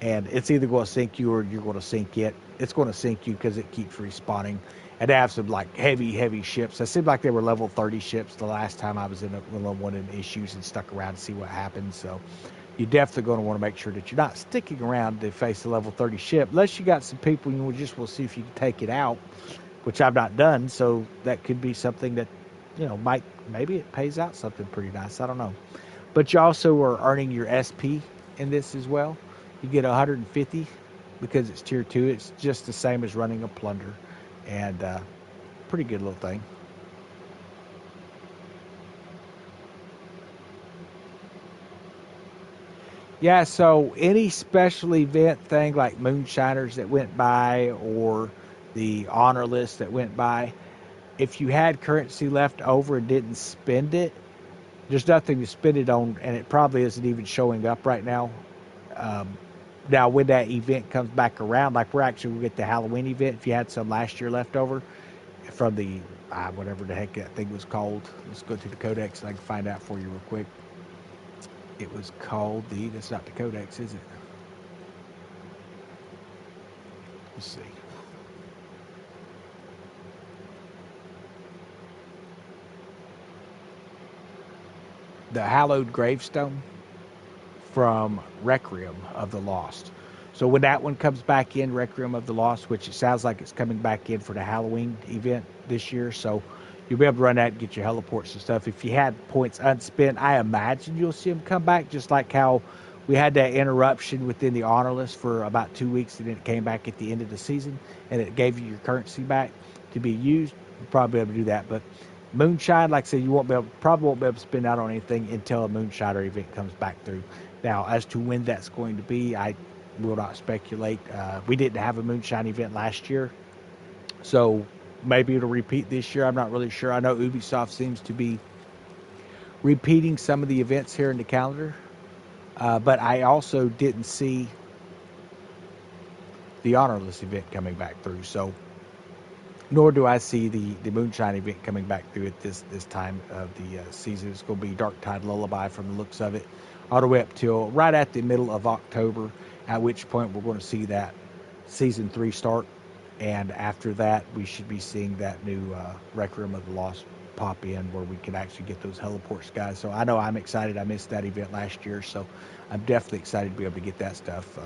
and it's either going to sink you or you're going to sink it. It's going to sink you because it keeps respawning. And they have some like heavy ships. It seemed like they were level 30 ships the last time I was in one of the issues and stuck around to see what happened. So you're definitely going to want to make sure that you're not sticking around to face a level 30 ship, unless you got some people you just will see if you can take it out, which I've not done. So that could be something that, maybe it pays out something pretty nice. I don't know. But you also are earning your SP in this as well. You get 150 because it's tier 2. It's just the same as running a plunder, and pretty good little thing. Yeah, so any special event thing like Moonshiners that went by or the honor list that went by, if you had currency left over and didn't spend it, there's nothing to spend it on, and it probably isn't even showing up right now. Um, Now, when that event comes back around, like we're actually going to get the Halloween event, if you had some last year left over from the, whatever the heck that thing was called. Let's go to the Codex and I can find out for you real quick. It was called that's not the Codex, is it? Let's see. The Hallowed Gravestone from Requiem of the Lost. So when that one comes back in, Requiem of the Lost, which it sounds like it's coming back in for the Halloween event this year, so you'll be able to run that and get your heliports and stuff. If you had points unspent, I imagine you'll see them come back, just like how we had that interruption within the honor list for about 2 weeks, and then it came back at the end of the season, and it gave you your currency back to be used. You'll probably be able to do that, but Moonshine, like I said, probably won't be able to spend out on anything until a Moonshiner event comes back through. Now, as to when that's going to be, I will not speculate. We didn't have a Moonshine event last year, so maybe it'll repeat this year. I'm not really sure. I know Ubisoft seems to be repeating some of the events here in the calendar, but I also didn't see the Honorless event coming back through. So, nor do I see the Moonshine event coming back through at this time of the season. It's going to be Dark Tide Lullaby from the looks of it, all the way up till right at the middle of October, at which point we're going to see that Season 3 start. And after that, we should be seeing that new Requiem of the Lost pop in, where we can actually get those heliports, guys. So I know I'm excited. I missed that event last year, so I'm definitely excited to be able to get that stuff.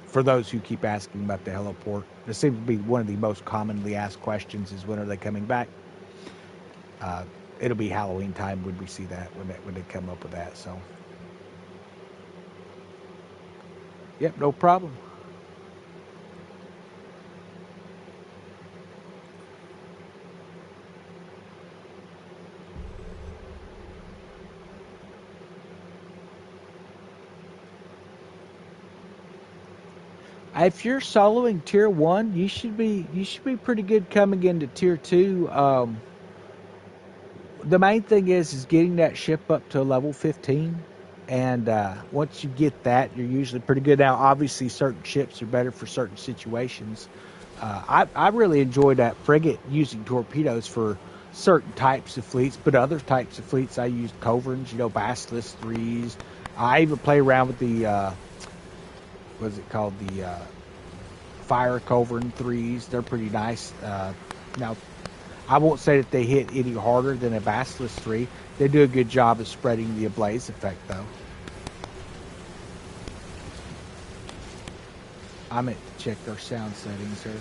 For those who keep asking about the heliport, this seems to be one of the most commonly asked questions: is when are they coming back? It'll be Halloween time when we see that, when they come up with that. So, yep, no problem. If you're soloing tier 1, you should be pretty good coming into tier 2. The main thing is getting that ship up to level 15, and once you get that, you're usually pretty good. Now, obviously, certain ships are better for certain situations. I really enjoy that frigate using torpedoes for certain types of fleets, but other types of fleets I use Coverns, Basilisk 3s. I even play around with the what's it called, the Fire Covern 3s. They're pretty nice. Now, I won't say that they hit any harder than a Basilisk 3. They do a good job of spreading the ablaze effect, though. I meant to check their sound settings here.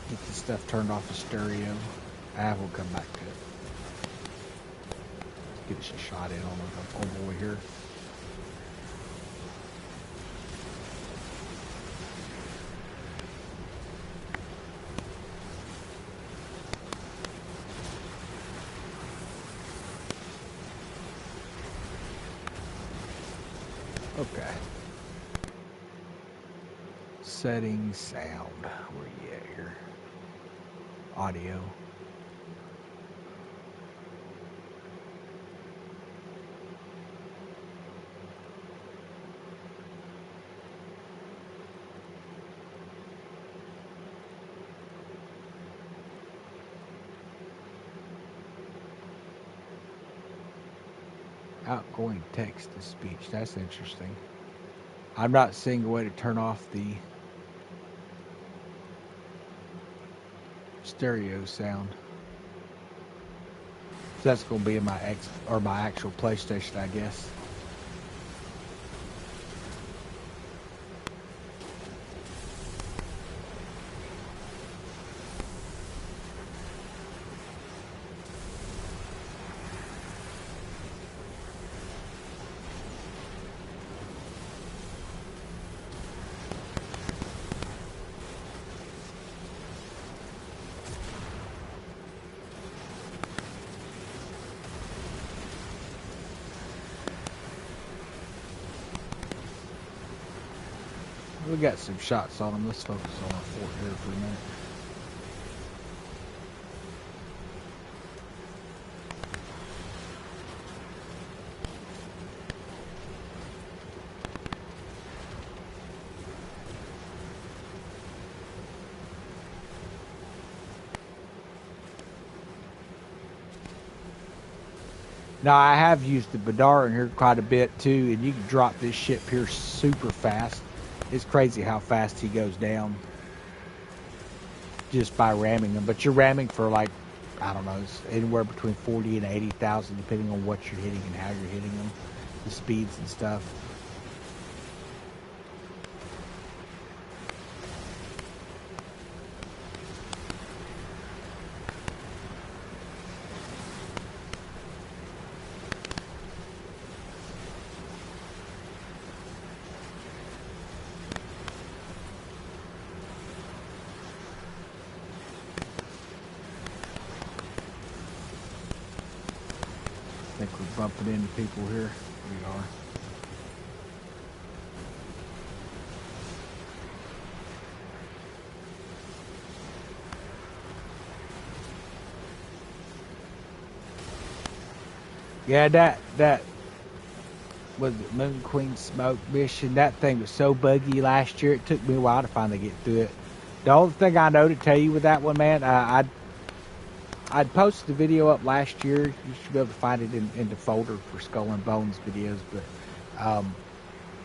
Get this stuff turned off the stereo. We'll come back to it. Let's get us a shot in on the way here. Okay. Settings, sound. Where you at here? Audio. Outgoing text to speech. That's interesting. I'm not seeing a way to turn off the stereo sound. So that's going to be in my my actual PlayStation, I guess. We got some shots on them. Let's focus on our fort here for a minute. Now, I have used the Badar in here quite a bit too, and you can drop this ship here super fast. It's crazy how fast he goes down just by ramming them. But you're ramming for like, I don't know, it's anywhere between 40 and 80,000 depending on what you're hitting and how you're hitting them, the speeds and stuff. I think we're bumping into people here. We are. Yeah, that was the Moon Queen Smoke mission. That thing was so buggy last year. It took me a while to finally get through it. The only thing I know to tell you with that one, man, I'd posted the video up last year. You should be able to find it in the folder for Skull and Bones videos. But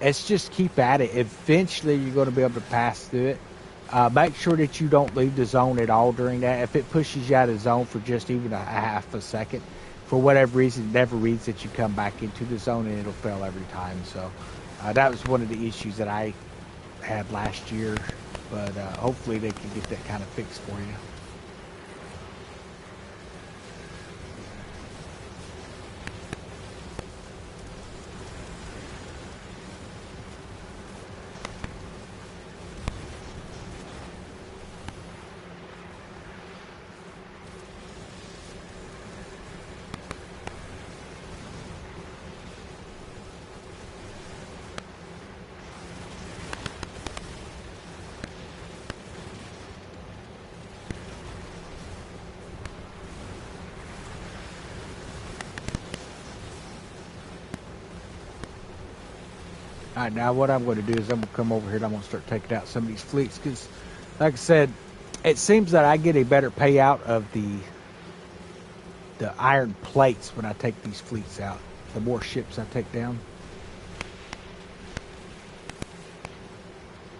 it's just keep at it. Eventually, you're going to be able to pass through it. Make sure that you don't leave the zone at all during that. If it pushes you out of the zone for just even a half a second, for whatever reason, it never reads that you come back into the zone, and it'll fail every time. So that was one of the issues that I had last year. But hopefully they can get that kind of fixed for you. All right, now what I'm going to do is I'm going to come over here and I'm going to start taking out some of these fleets because, like I said, it seems that I get a better payout of the iron plates when I take these fleets out. The more ships I take down.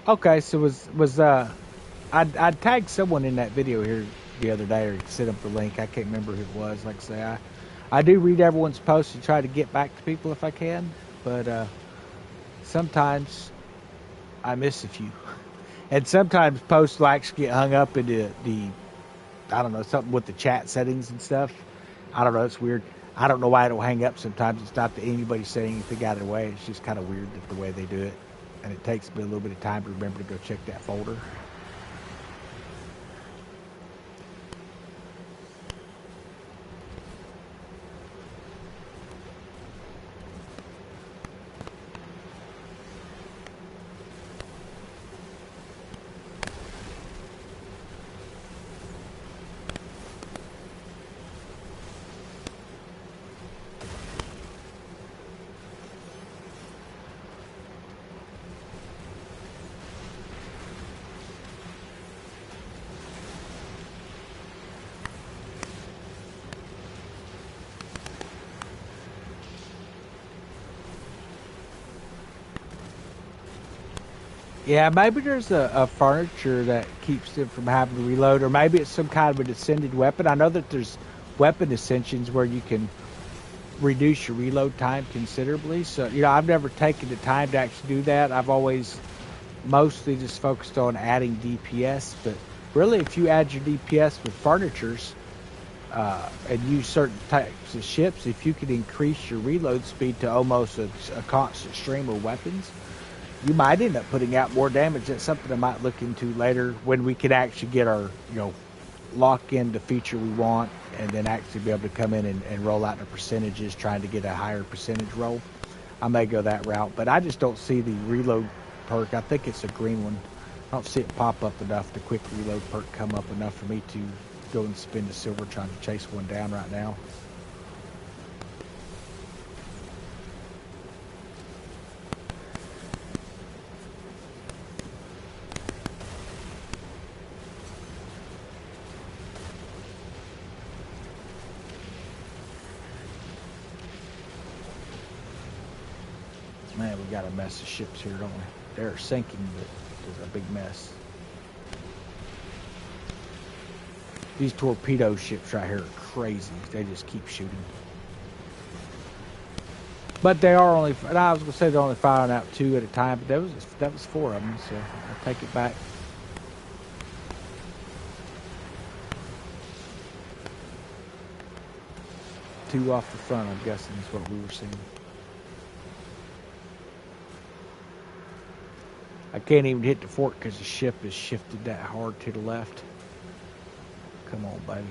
Okay, so I tagged someone in that video here the other day, or sent up the link. I can't remember who it was. Like I say, I do read everyone's posts and try to get back to people if I can, but sometimes I miss a few. And sometimes posts will actually get hung up into I don't know, something with the chat settings and stuff. I don't know, it's weird. I don't know why it'll hang up sometimes. It's not that anybody's saying anything out of the way. It's just kind of weird that the way they do it. And it takes me a little bit of time to remember to go check that folder. Yeah, maybe there's a furniture that keeps them from having to reload, or maybe it's some kind of a descended weapon. I know that there's weapon ascensions where you can reduce your reload time considerably. So, I've never taken the time to actually do that. I've always mostly just focused on adding DPS. But really, if you add your DPS with furnitures and use certain types of ships, if you can increase your reload speed to almost a constant stream of weapons, you might end up putting out more damage. That's something I might look into later when we can actually get our, lock in the feature we want and then actually be able to come in and roll out the percentages, trying to get a higher percentage roll. I may go that route, but I just don't see the reload perk. I think it's a green one. I don't see it pop up enough, the quick reload perk come up enough for me to go and spend the silver trying to chase one down right now. Man, we got a mess of ships here, don't we? They're sinking, but there's a big mess. These torpedo ships right here are crazy. They just keep shooting. But they are only, and I was going to say they're only firing out 2 at a time, but that was 4 of them, so I take it back. Two off the front, I'm guessing, is what we were seeing. I can't even hit the fort because the ship is shifted that hard to the left. Come on, baby.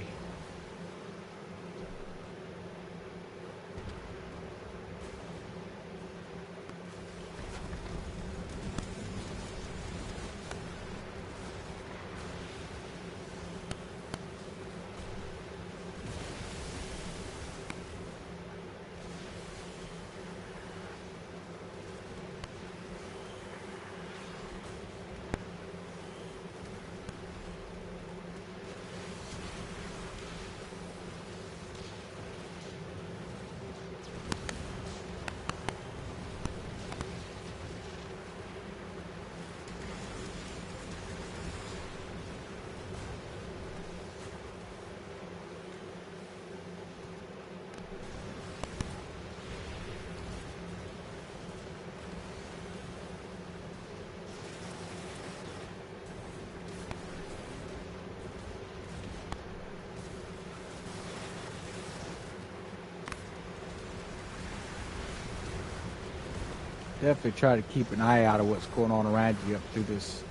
Definitely try to keep an eye out of what's going on around you up through this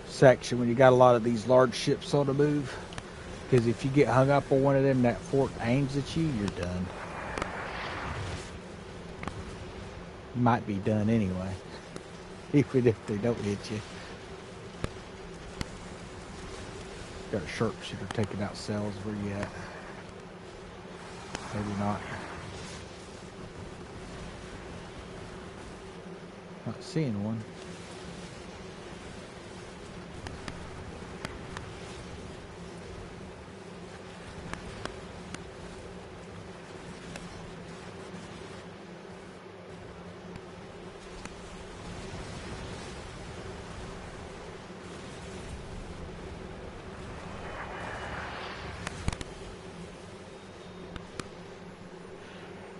section when you got a lot of these large ships on the move. Because if you get hung up on one of them, that fort aims at you, you're done. You might be done anyway, even if they don't hit you. Got a sharpshooter taking out cells. Where you at? Maybe not. Not seeing one.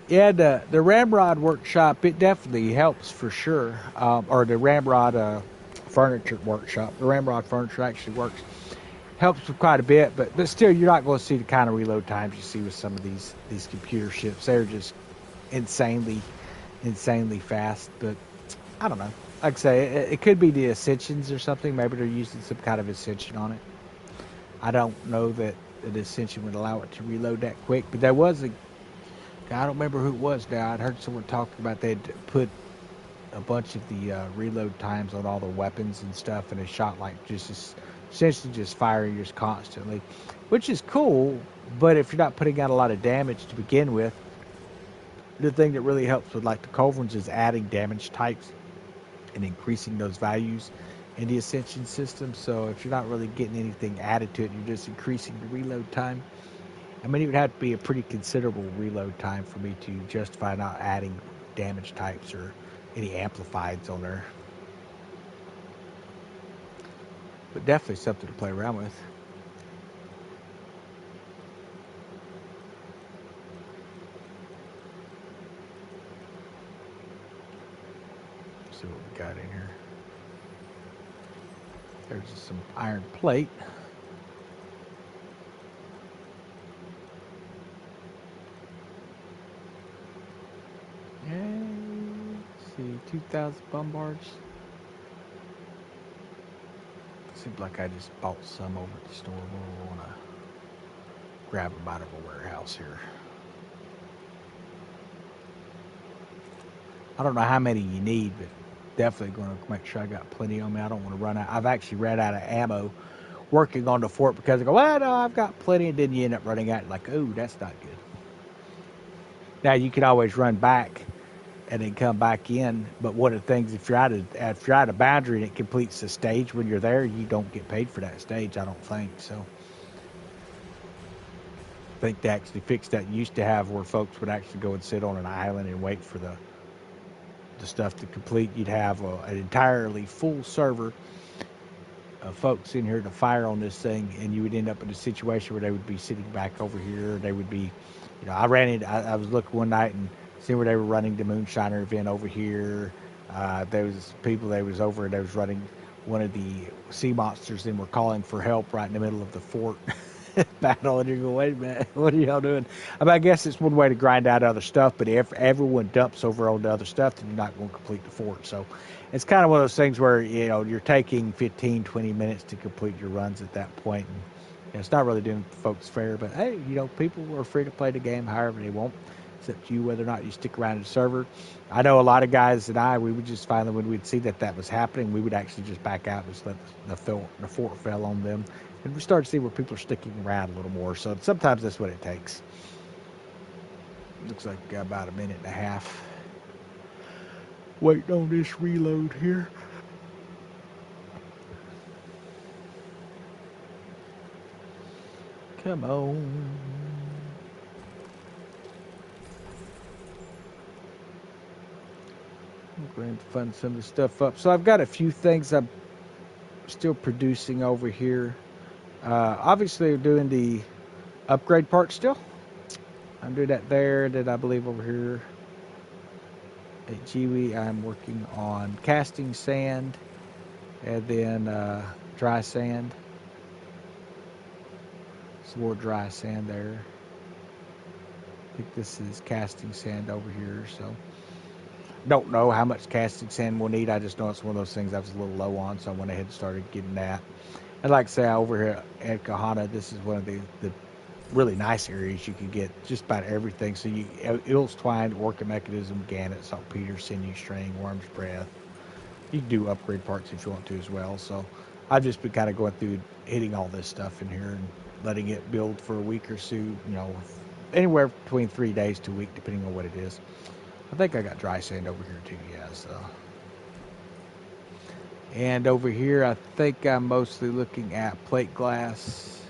Yeah, the Ramrod workshop, it definitely helps for sure. Or the Ramrod furniture workshop. The Ramrod furniture actually works. Helps with quite a bit, but still, you're not going to see the kind of reload times you see with some of these computer ships. They're just insanely fast. But I don't know. Like I say, it could be the Ascensions or something. Maybe they're using some kind of Ascension on it. I don't know that the Ascension would allow it to reload that quick, but there was I don't remember who it was now. I'd heard someone talking about they'd put a bunch of the reload times on all the weapons and stuff, and they shot like essentially just firing just constantly, which is cool. But if you're not putting out a lot of damage to begin with, the thing that really helps with like the culverins is adding damage types and increasing those values in the Ascension system. So if you're not really getting anything added to it, you're just increasing the reload time. I mean, it would have to be a pretty considerable reload time for me to justify not adding damage types or any amplifieds on there. But definitely something to play around with. see what we got in here. There's some iron plate. And let's see, 2,000 bombards. Seems like I just bought some over at the store. We'll want to grab them out of a warehouse here. I don't know how many you need, but definitely going to make sure I got plenty on me. I don't want to run out. I've actually ran out of ammo working on the fort because I go, well, no, I've got plenty, and then you end up running out like, oh, that's not good. Now, you can always run back and then come back in, but one of the things, if you're out of boundary and it completes the stage when you're there, you don't get paid for that stage, I don't think. So I think they actually fixed that. You used to have where folks would actually go and sit on an island and wait for the stuff to complete. You'd have an entirely full server of folks in here to fire on this thing, and you would end up in a situation where they would be sitting back over here. They would be, I was looking one night and seeing where they were running the Moonshiner event over here. There was people that was over and they was running one of the sea monsters and were calling for help right in the middle of the fort battle, and you go, wait a minute, what are y'all doing? I guess it's one way to grind out other stuff, but if everyone dumps over on the other stuff, then you're not going to complete the fort. So it's kind of one of those things where, you're taking 15, 20 minutes to complete your runs at that point. And it's not really doing folks fair, but hey, people are free to play the game however they want. It's up to you whether or not you stick around in the server. I know a lot of guys and we would just finally, when we'd see that was happening, we would actually just back out and just let the fort fell on them. And we start to see where people are sticking around a little more. So sometimes that's what it takes. Looks like about a minute and a half. Waiting on this reload here. Come on. I'm going to fund some of the stuff up. So I've got a few things I'm still producing over here. Obviously, I'm doing the upgrade part still. I'm doing that there. Then I believe over here at Jiwi, I'm working on casting sand and then dry sand. Some more dry sand there. I think this is casting sand over here. So don't know how much casting sand we'll need. I just know it's one of those things I was a little low on, so I went ahead and started getting that. And like I say, over here at Kahana, this is one of the really nice areas you can get just about everything. So Ills Twine, Orca Mechanism, Gannet, Saltpeter, Sinew String, Worm's Breath. You can do upgrade parts if you want to as well. So I've just been kind of going through hitting all this stuff in here and letting it build for a week or so, anywhere between 3 days to a week, depending on what it is. I think I got dry sand over here too, yeah, so. And over here, I think I'm mostly looking at plate glass,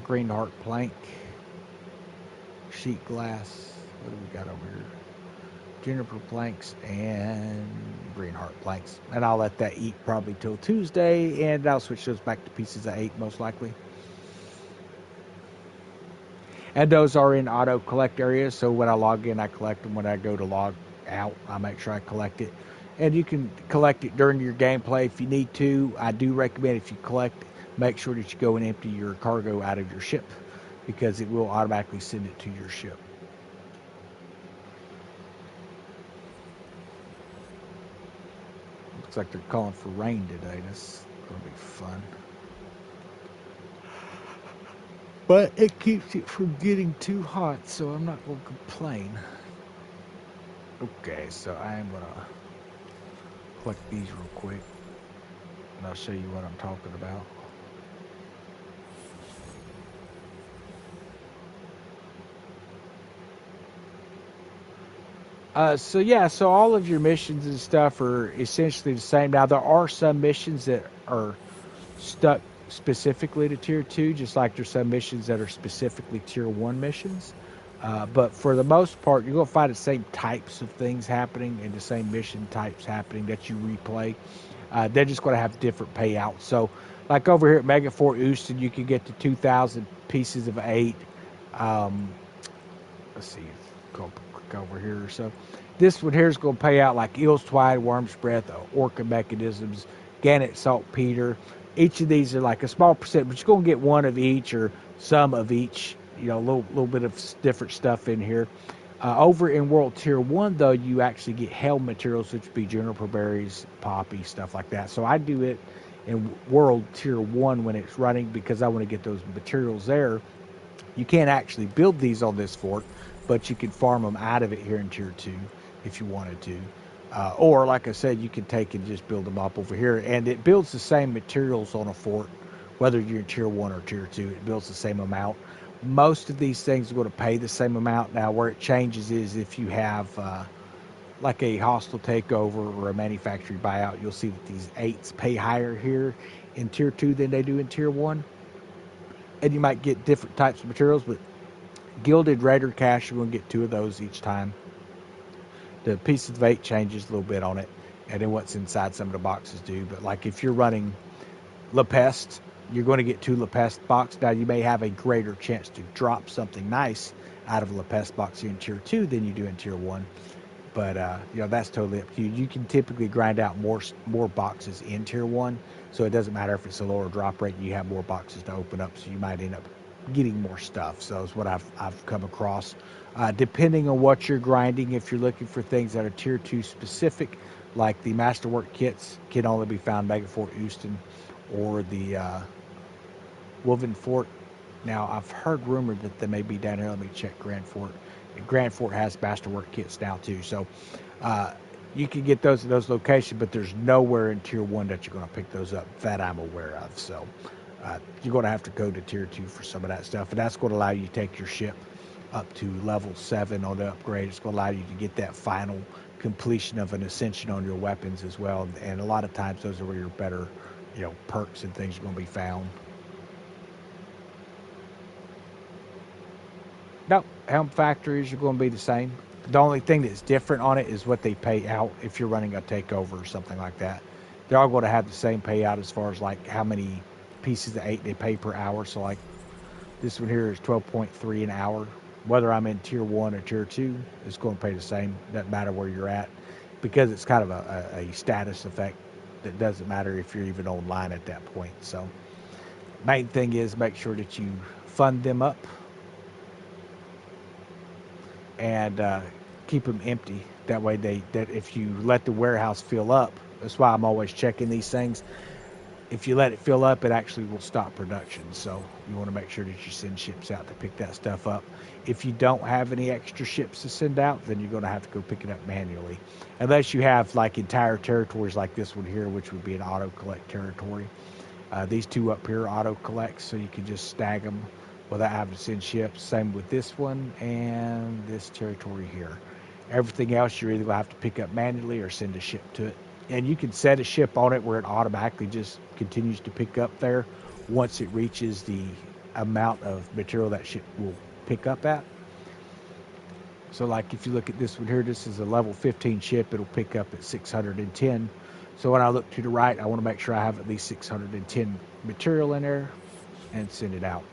green heart plank, sheet glass. What do we got over here? Juniper planks and green heart planks. And I'll let that eat probably till Tuesday, and I'll switch those back to pieces of 8 most likely. And those are in auto collect areas, so when I log in, I collect them. When I go to log out, I make sure I collect it. And you can collect it during your gameplay if you need to. I do recommend if you collect, make sure that you go and empty your cargo out of your ship, because it will automatically send it to your ship. Looks like they're calling for rain today. That's going to be fun. But it keeps it from getting too hot, so I'm not going to complain. Okay, so I am going to collect these real quick, and I'll show you what I'm talking about. So all of your missions and stuff are essentially the same. Now, there are some missions that are stuck specifically to Tier 2, just like there's some missions that are specifically Tier 1 missions. But for the most part, you're going to find the same types of things happening and the same mission types happening that you replay. They're just going to have different payouts. So, like over here at Mega Fort Houston, you can get to 2,000 pieces of 8. Let's see, go over here. So This one here is going to pay out like eel's twine, worm's breath, orca mechanisms, gannet, saltpeter. Each of these are like a small percent, but you're going to get one of each or some of each. You know, a little bit of different stuff in here. Over in World Tier 1, though, you actually get helm materials, which would be juniper berries, poppy, stuff like that. So I do it in World Tier 1 when it's running because I want to get those materials there. You can't actually build these on this fort, but you can farm them out of it here in Tier 2 if you wanted to. Or, like I said, you can take and just build them up over here. And it builds the same materials on a fort, whether you're in Tier 1 or Tier 2. It builds the same amount. Most of these things are going to pay the same amount. Now, where it changes is if you have like a hostile takeover or a manufactory buyout, you'll see that these 8s pay higher here in Tier 2 than they do in Tier 1. And you might get different types of materials, but Gilded Raider Cash, you're going to get 2 of those each time. The Pieces of 8 changes a little bit on it, and then what's inside some of the boxes do. But like if you're running La Peste, you're going to get 2 La Peste box. Now, you may have a greater chance to drop something nice out of a La Peste box in Tier 2 than you do in Tier 1. But, you know, that's totally up to you. You can typically grind out more boxes in Tier 1, so it doesn't matter if it's a lower drop rate. You have more boxes to open up, so you might end up getting more stuff. So that's what I've come across. Depending on what you're grinding, if you're looking for things that are Tier 2 specific, like the Masterwork kits can only be found Mega Fort Houston or the Wolven Fort. Now, I've heard rumored that they may be down here. Let me check Grand Fort. Grand Fort has Masterwork kits now, too. So you can get those at those locations, but there's nowhere in Tier 1 that you're going to pick those up that I'm aware of. So you're going to have to go to Tier 2 for some of that stuff. And that's going to allow you to take your ship up to level 7 on the upgrade. It's going to allow you to get that final completion of an ascension on your weapons as well. And a lot of times those are where your better, you know, perks and things are going to be found. No, helm factories are going to be the same. The only thing that's different on it is what they pay out if you're running a takeover or something like that. They're all going to have the same payout as far as like how many pieces of 8 they pay per hour. So like this one here is 12.3 an hour. Whether I'm in Tier 1 or Tier 2, it's going to pay the same. Doesn't matter where you're at because it's kind of a status effect that doesn't matter if you're even online at that point. So main thing is make sure that you fund them up and keep them empty. That way that if you let the warehouse fill up, that's why I'm always checking these things. If you let it fill up, it actually will stop production. So you want to make sure that you send ships out to pick that stuff up. If you don't have any extra ships to send out, then you're going to have to go pick it up manually. Unless you have like entire territories like this one here, which would be an auto-collect territory. These 2 up here auto-collect, so you can just snag them without having to send ships. Same with this one and this territory here. Everything else you're either going to have to pick up manually or send a ship to it. And you can set a ship on it where it automatically just continues to pick up there once it reaches the amount of material that ship will pick up at. So like if you look at this one here, this is a level 15 ship. It'll pick up at 610. So when I look to the right, I want to make sure I have at least 610 material in there and send it out.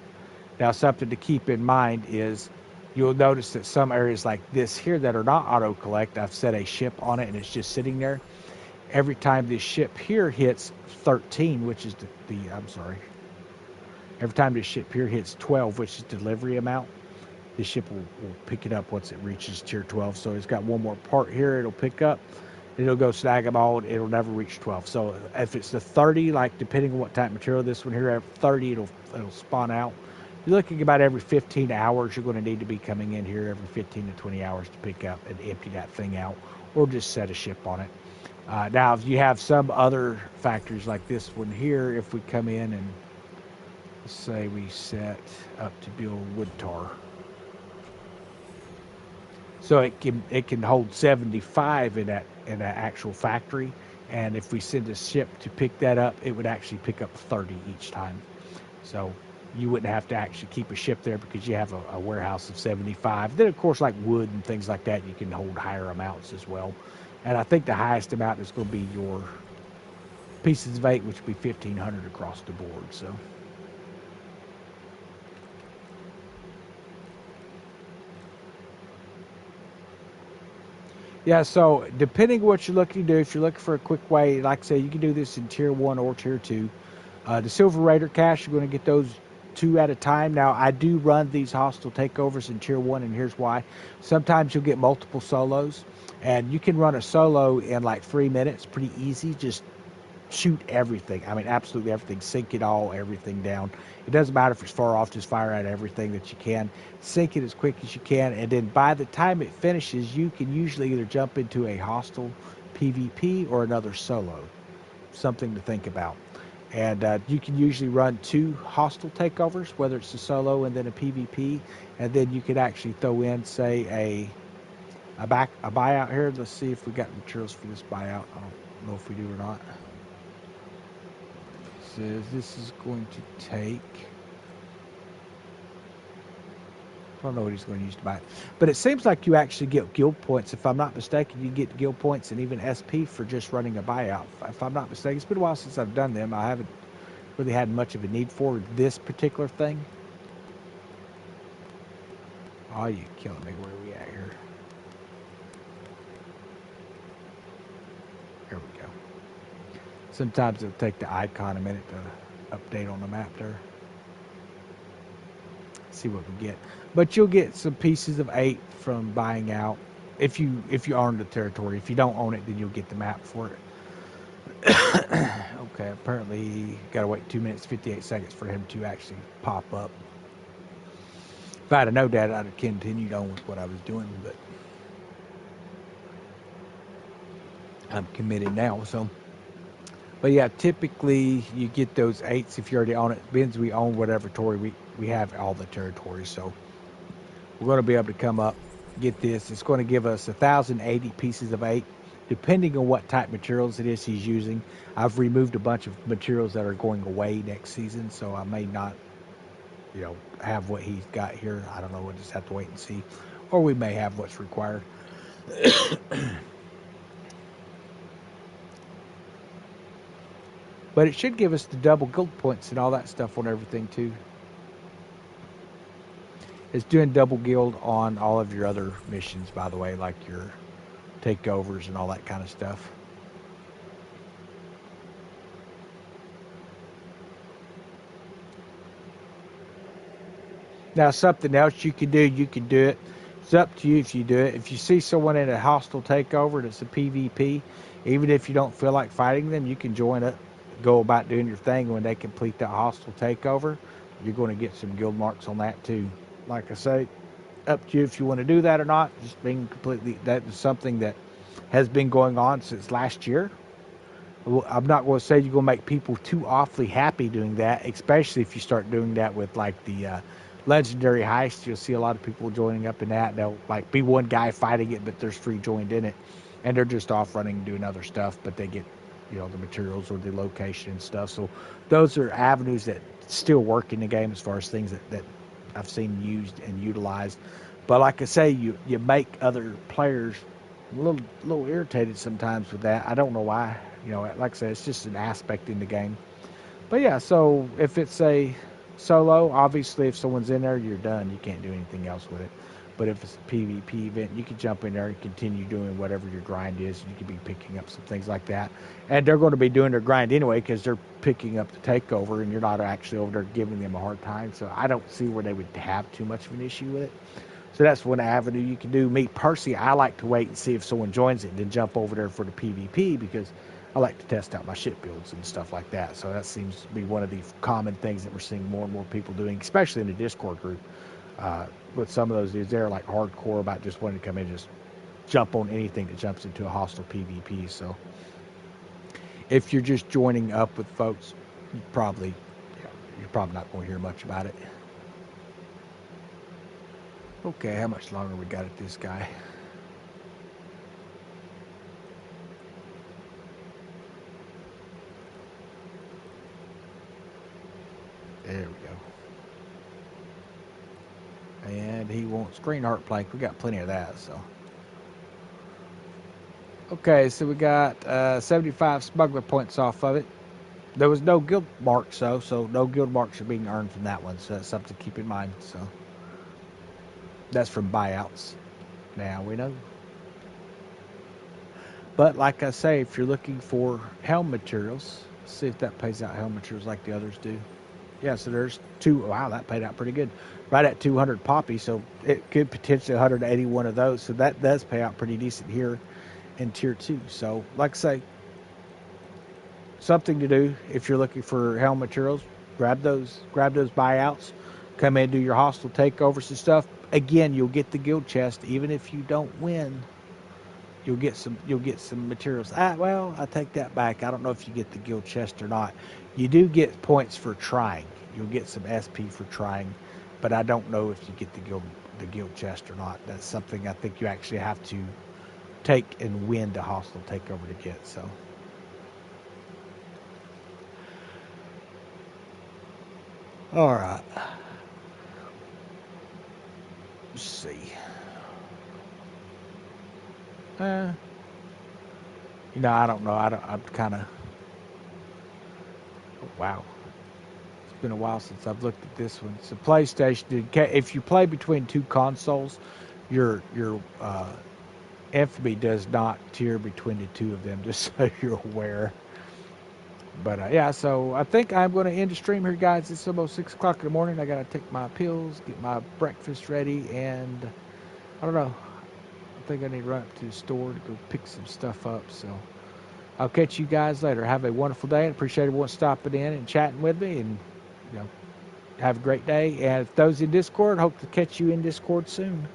Now, something to keep in mind is you'll notice that some areas like this here that are not auto-collect, I've set a ship on it and it's just sitting there. Every time this ship here hits 13, which is every time this ship here hits 12, which is delivery amount, the ship will pick it up once it reaches Tier 12. So it's got one more part here it'll pick up. It'll go snag them all. It'll never reach 12. So if it's the 30, like depending on what type of material this one here, at 30 it'll spawn out. You're looking about every 15 hours. You're going to need to be coming in here every 15 to 20 hours to pick up and empty that thing out, or just set a ship on it. Now, if you have some other factories like this one here, if we come in and let's say we set up to build wood tar, so it can hold 75 in that actual factory, and if we send a ship to pick that up, it would actually pick up 30 each time. So you wouldn't have to actually keep a ship there because you have a warehouse of 75. Then, of course, like wood and things like that, you can hold higher amounts as well. And I think the highest amount is going to be your Pieces of 8, which would be 1,500 across the board. So Yeah, so depending on what you're looking to do, if you're looking for a quick way, like I say, you can do this in Tier 1 or Tier 2. The Silver Raider cash, you're going to get those 2 at a time. Now, I do run these hostile takeovers in Tier 1, and here's why. Sometimes you'll get multiple solos, and you can run a solo in like 3 minutes, pretty easy. Just shoot everything. I mean, absolutely everything. Sink it all, everything down. It doesn't matter if it's far off, just fire at everything that you can. Sink it as quick as you can, and then by the time it finishes, you can usually either jump into a hostile PvP or another solo. Something to think about. And you can usually run 2 hostile takeovers, whether it's a solo and then a PvP, and then you could actually throw in, say, a buyout here. Let's see if we got materials for this buyout. I don't know if we do or not. Says this is going to take, I don't know what he's going to use to buy it, but it seems like you actually get guild points. If I'm not mistaken, you get guild points and even SP for just running a buyout. If I'm not mistaken, it's been a while since I've done them. I haven't really had much of a need for this particular thing. Oh, you killing me. Where are we at here? Here we go. Sometimes it'll take the icon a minute to update on the map there. See what we get. But you'll get some pieces of 8 from buying out if you own the territory. If you don't own it, then you'll get the map for it. Okay, apparently gotta wait 2 minutes 58 seconds for him to actually pop up. If I'd have known that, I'd have continued on with what I was doing, but I'm committed now. So, but yeah, typically you get those 8s if you already own it. Benz, we own whatever territory we have all the territories, so we're going to be able to come up, get this. It's going to give us 1,080 pieces of 8, depending on what type materials it is he's using. I've removed a bunch of materials that are going away next season, so I may not, have what he's got here. I don't know. We'll just have to wait and see, or we may have what's required. But it should give us the double guild points and all that stuff on everything too. It's doing double guild on all of your other missions, by the way, like your takeovers and all that kind of stuff. Now, something else you can do it. It's up to you if you do it. If you see someone in a hostile takeover that's a PvP, even if you don't feel like fighting them, you can join up, go about doing your thing. When they complete that hostile takeover, you're going to get some guild marks on that too. Like I say, up to you if you want to do that or not. Just being completely, that is something that has been going on since last year. I'm not going to say you're going to make people too awfully happy doing that, especially if you start doing that with like the legendary heist. You'll see a lot of people joining up in that. They'll like be one guy fighting it, but there's 3 joined in it, and they're just off running and doing other stuff, but they get the materials or the location and stuff. So those are avenues that still work in the game as far as things that I've seen used and utilized. But like I say, you make other players a little irritated sometimes with that. I don't know why. Like I said, it's just an aspect in the game. But yeah, so if it's a solo, obviously if someone's in there, you're done. You can't do anything else with it. But if it's a PvP event, you can jump in there and continue doing whatever your grind is. You could be picking up some things like that. And they're going to be doing their grind anyway because they're picking up the takeover and you're not actually over there giving them a hard time. So I don't see where they would have too much of an issue with it. So that's one avenue you can do. Me personally, I like to wait and see if someone joins it and then jump over there for the PvP because I like to test out my ship builds and stuff like that. So that seems to be one of the common things that we're seeing more and more people doing, especially in the Discord group. With some of those dudes, they're like hardcore about just wanting to come in and just jump on anything that jumps into a hostile PvP. So if you're just joining up with folks, you're probably not going to hear much about it. Okay, how much longer we got at this guy? There we go. And he wants green heart plank. We got plenty of that, so. Okay, so we got 75 smuggler points off of it. There was no guild marks, though, so no guild marks are being earned from that one, so that's something to keep in mind. So that's from buyouts. Now we know. But like I say, if you're looking for helm materials, let's see if that pays out helm materials like the others do. Yeah, so there's two. Wow, that paid out pretty good. Right at 200 poppy, so it could potentially 181 of those. So that does pay out pretty decent here in tier 2. So like I say, something to do if you're looking for helm materials. Grab those buyouts. Come in, do your hostile takeovers and stuff. Again, you'll get the guild chest even if you don't win. You'll get some materials. Well, I take that back. I don't know if you get the guild chest or not. You do get points for trying. You'll get some SP for trying, but I don't know if you get the guild chest or not. That's something I think you actually have to take and win the hostile takeover to get. So. All right. Let's see. I don't know. I'm kind of. Oh, wow. It's been a while since I've looked at this one. It's a PlayStation. If you play between two consoles, your Infamy does not tier between the two of them. Just so you're aware. But yeah, so I think I'm going to end the stream here, guys. It's almost 6 o'clock in the morning. I got to take my pills, get my breakfast ready, and I don't know. I think I need to run up to the store to go pick some stuff up. So I'll catch you guys later. Have a wonderful day. I appreciate everyone stopping in and chatting with me, and have a great day. And if those in Discord, hope to catch you in Discord soon.